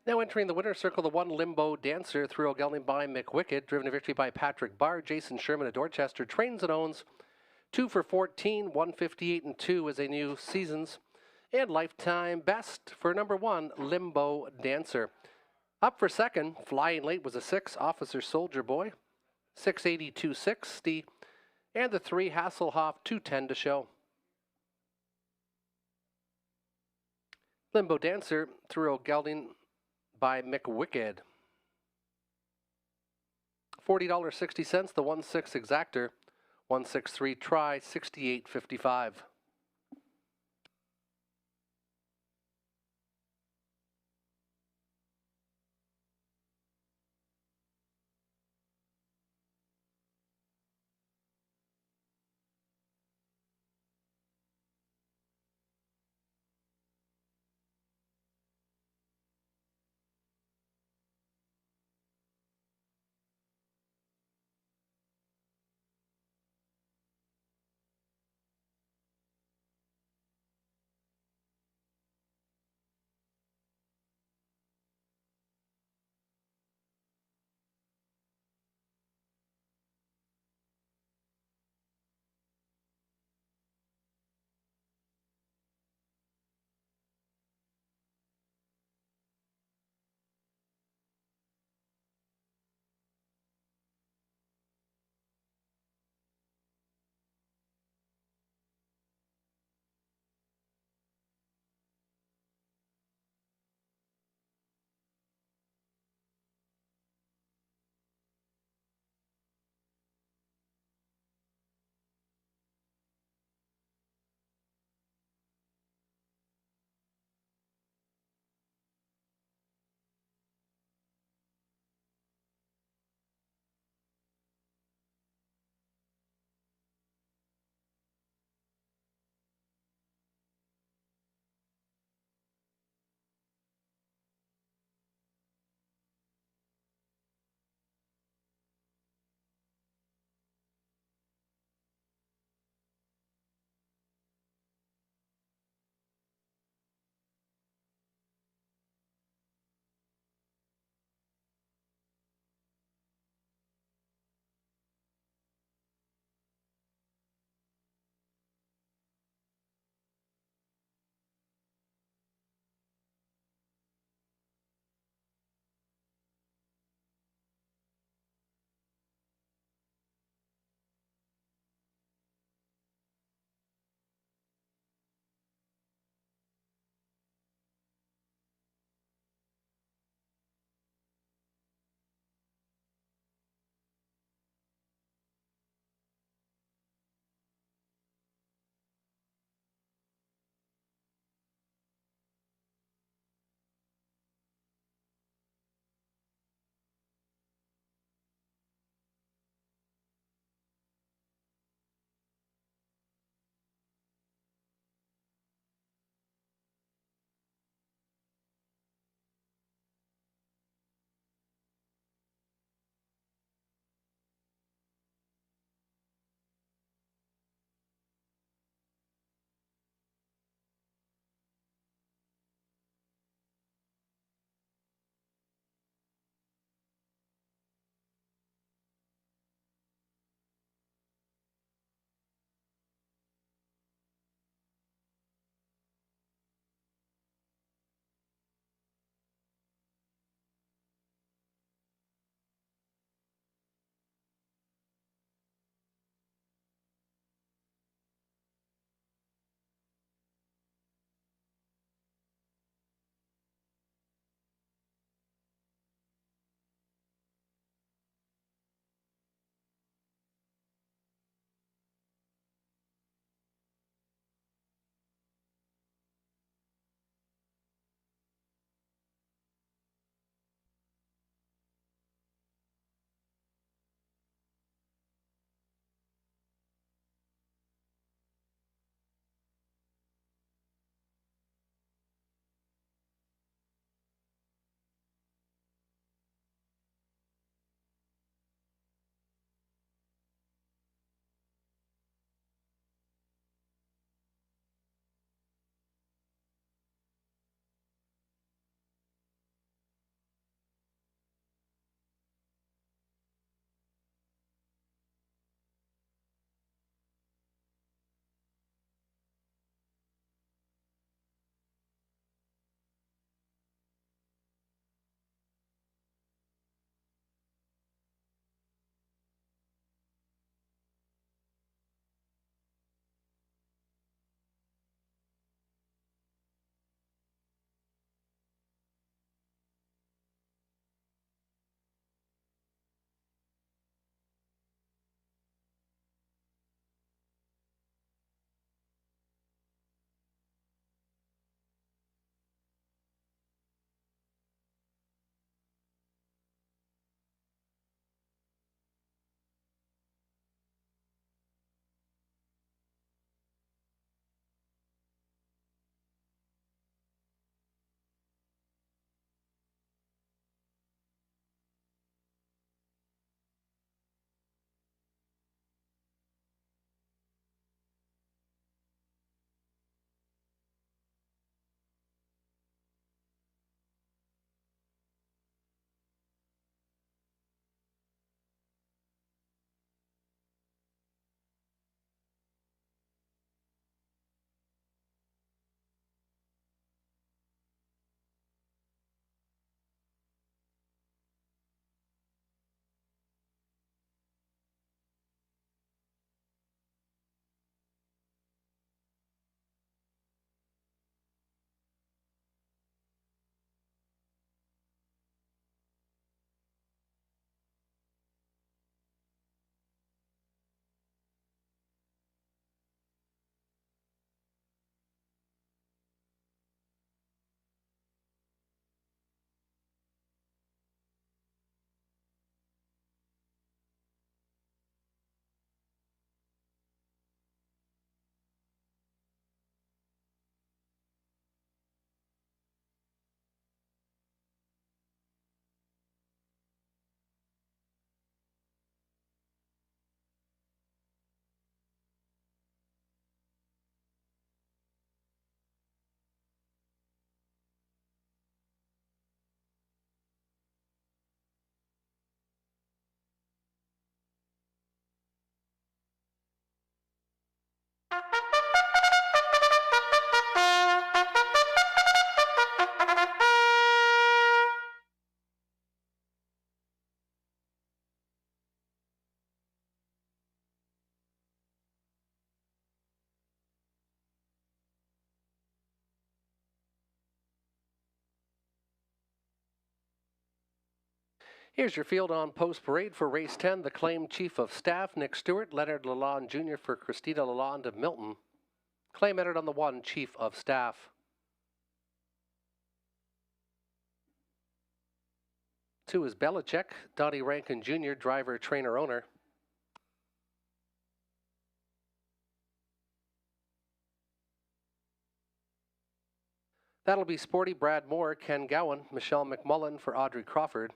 Now entering the winner's circle, the 1 Limbo Dancer through O'Gelding by McWicked, driven to victory by Patrick Barr. Jason Sherman of Dorchester trains and owns 2 for 14, 158 and 2 is a new season's and lifetime best for number 1 Limbo Dancer. Up for second, flying late was a 6 Officer Soldier Boy, 680, 260, and the 3 Hasselhoff 210 to show. Limbo Dancer through O'Gelding by McWicked. $40.60, the 1/6 exactor, 163 try, 68.55. Here's your field on post parade for race 10. The claimed chief of staff, Nick Stewart, Leonard Lalonde Jr. for Christina Lalonde of Milton. Claim entered on the 1, chief of staff. 2 is Belichick, Donnie Rankin Jr., driver, trainer, owner. That'll be Sporty, Brad Moore, Ken Gowan, Michelle McMullen for Audrey Crawford.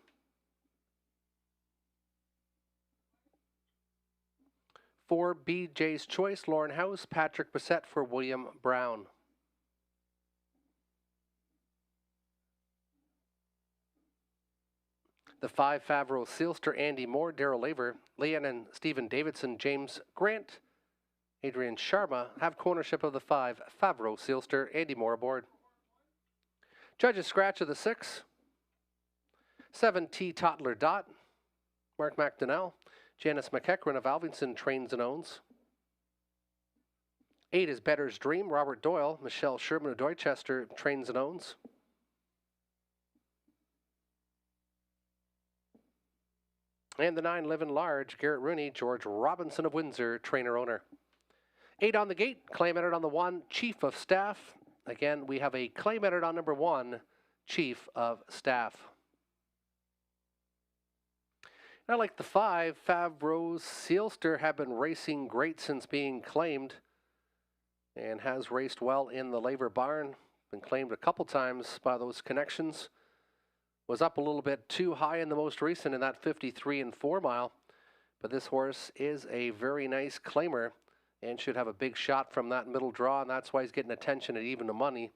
4, BJ's Choice, Lauren House, Patrick Bissett for William Brown. The 5, Favreau Sealster, Andy Moore, Daryl Laver, Leanne and Stephen Davidson, James Grant, Adrian Sharma have ownership of the 5, Favreau Sealster, Andy Moore aboard. Judges scratch of the 6, 7, T. Tottler Dot, Mark McDonnell, Janice McEachran of Alvington trains and owns. 8 is Better's Dream, Robert Doyle, Michelle Sherman of Dorchester trains and owns. And the 9, Live in Large, Garrett Rooney, George Robinson of Windsor, trainer owner. 8 on the gate, claim entered on the 1, chief of staff. Again, we have a claim entered on number 1, chief of staff. I like the 5, Favreau Sealster, have been racing great since being claimed and has raced well in the Laver barn. Been claimed a couple times by those connections. Was up a little bit too high in the most recent in that 53 and 4 mile. But this horse is a very nice claimer and should have a big shot from that middle draw, and that's why he's getting attention at even the money.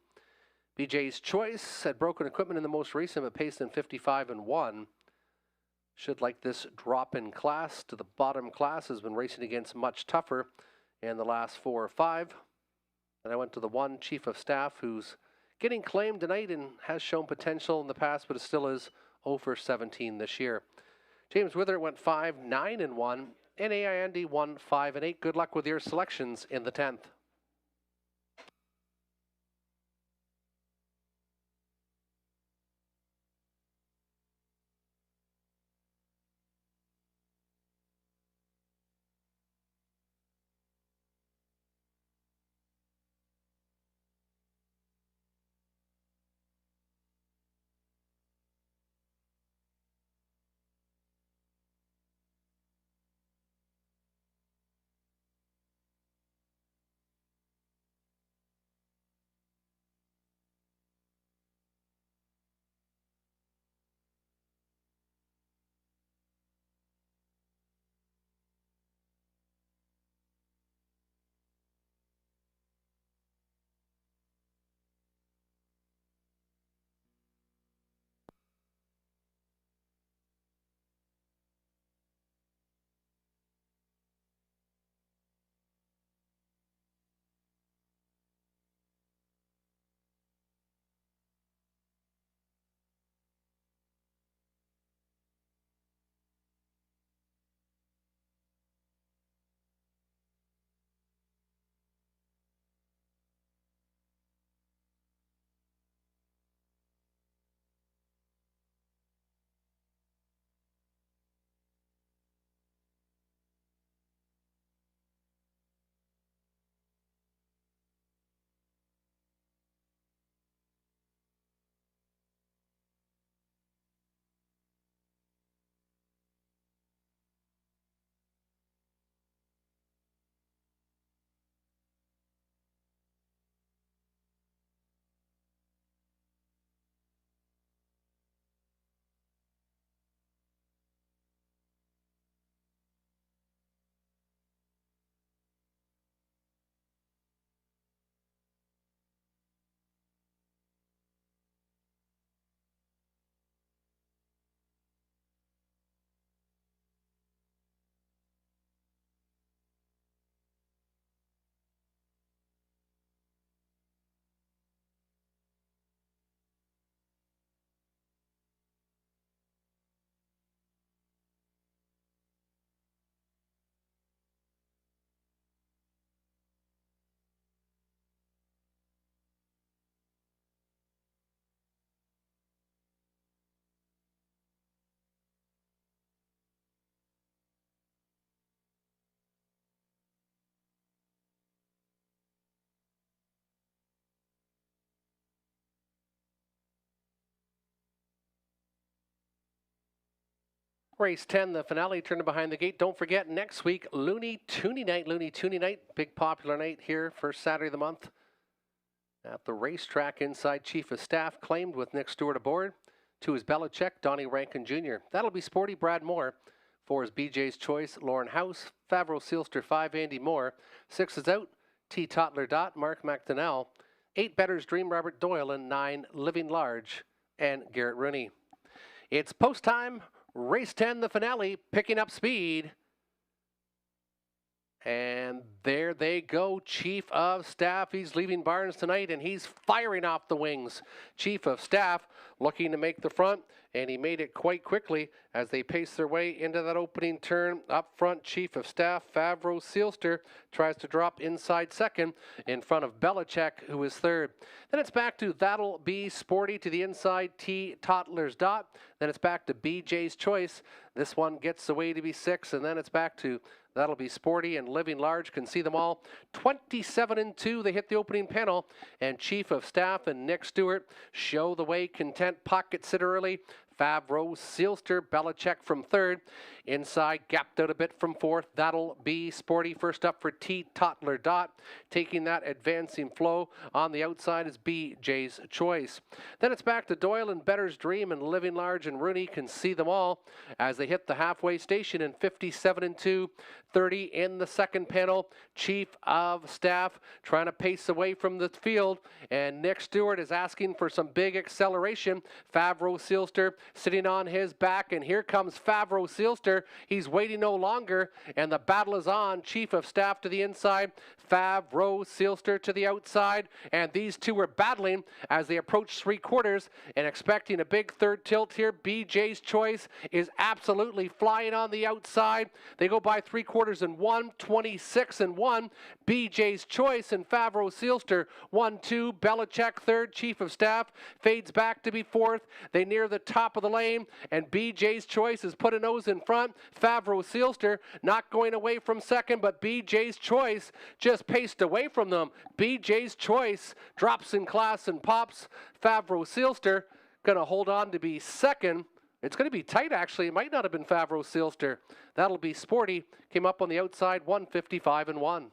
BJ's Choice had broken equipment in the most recent, but paced in 55 and 1. Should like this drop in class to the bottom class. Has been racing against much tougher in the last 4 or 5. And I went to the 1, chief of staff, who's getting claimed tonight and has shown potential in the past, but it still is 0 for 17 this year. James Wither went 5, 9 and 1. NAI Andy 1, 5 and 8. Good luck with your selections in the 10th. Race 10, the finale, turning behind the gate. Don't forget, next week, Looney Tooney Night. Big popular night here for Saturday of the month. At the racetrack inside, Chief of Staff claimed with Nick Stewart aboard. 2 is Belichick, Donnie Rankin Jr. That'll be Sporty Brad Moore. 4 is BJ's Choice, Lauren House. Favreau Sealster, 5, Andy Moore. 6 is out, T. Tottler Dot, Mark McDonnell. 8 Better's Dream, Robert Doyle. And 9, Living Large, and Garrett Rooney. It's post time. Race 10, the finale, picking up speed. And there they go, Chief of Staff. He's leaving Barnes tonight, and he's firing off the wings. Chief of Staff looking to make the front, and he made it quite quickly as they pace their way into that opening turn. Up front, Chief of Staff, Favreau Sealster, tries to drop inside second in front of Belichick, who is third. Then it's back to That'll Be Sporty to the inside, T. Tottler's Dot. Then it's back to BJ's Choice. This one gets away to be 6, and then it's back to That'll Be Sporty and Living Large. Can see them all. 27-2, they hit the opening panel, and Chief of Staff and Nick Stewart show the way. Content pocket sit early. Favreau, Sealster, Belichick from third. Inside, gapped out a bit from fourth. That'll Be Sporty first up for T. Tottler Dot. Taking that advancing flow. On the outside is BJ's Choice. Then it's back to Doyle and Better's Dream, and Living Large and Rooney can see them all as they hit the halfway station in 57-2. 30 in the second panel. Chief of Staff trying to pace away from the field, and Nick Stewart is asking for some big acceleration. Favreau Sealster sitting on his back, and here comes Favreau Sealster. He's waiting no longer, and the battle is on. Chief of Staff to the inside, Favreau Sealster to the outside, and these two are battling as they approach 3/4 and expecting a big third tilt here. BJ's Choice is absolutely flying on the outside. They go by 3/4 and 1, 26 and 1. BJ's Choice and Favreau Sealster 1-2. Belichick third. Chief of Staff fades back to be fourth. They near the top of the lane, and BJ's Choice has put a nose in front. Favreau Sealster not going away from second, but BJ's Choice just paced away from them. BJ's Choice drops in class and pops. Favreau Sealster going to hold on to be second. It's going to be tight, actually. It might not have been Favreau Sealster. That'll Be Sporty. Came up on the outside, 155 and 1.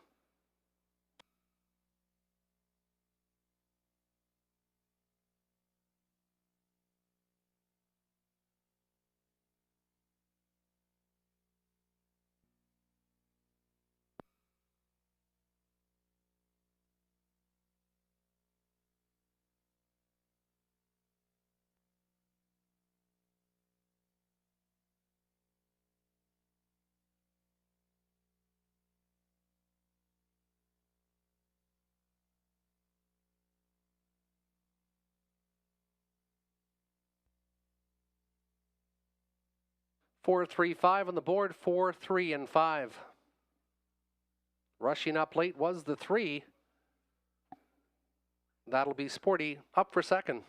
Four, 3, 5 on the board. 4, 3, and 5. Rushing up late was the 3. That'll Be Sporty up for second.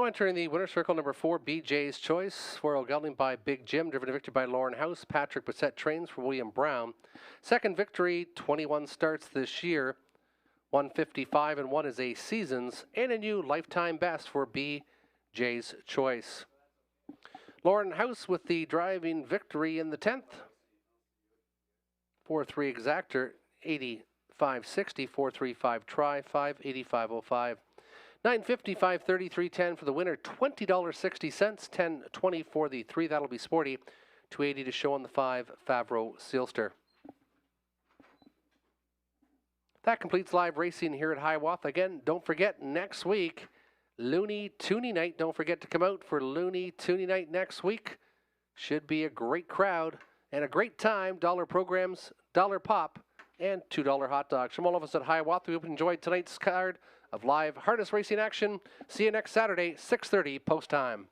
Now entering the winner's circle, number 4, BJ's Choice. Royal Gelding by Big Jim, driven to victory by Lauren House. Patrick Bissett trains for William Brown. Second victory, 21 starts this year. 155 and 1 is a season's and a new lifetime best for BJ's Choice. Lauren House with the driving victory in the 10th. 4-3 exactor, 85.60, 4-3-5 try, 5.85.05. 9.50, 5.33, 10 for the winner, $20.60, 10.20 for the 3. That'll be sporty. 2.80 to show on the 5, Favreau Sealster. That completes live racing here at Hiawatha. Again, don't forget, next week, Looney Toonie Night. Don't forget to come out for Looney Toonie Night next week. Should be a great crowd and a great time. $1 programs, $1 pop, and $2 hot dogs. From all of us at Hiawatha, we hope you enjoyed tonight's card of live harness racing action. See you next Saturday, 6:30 post time.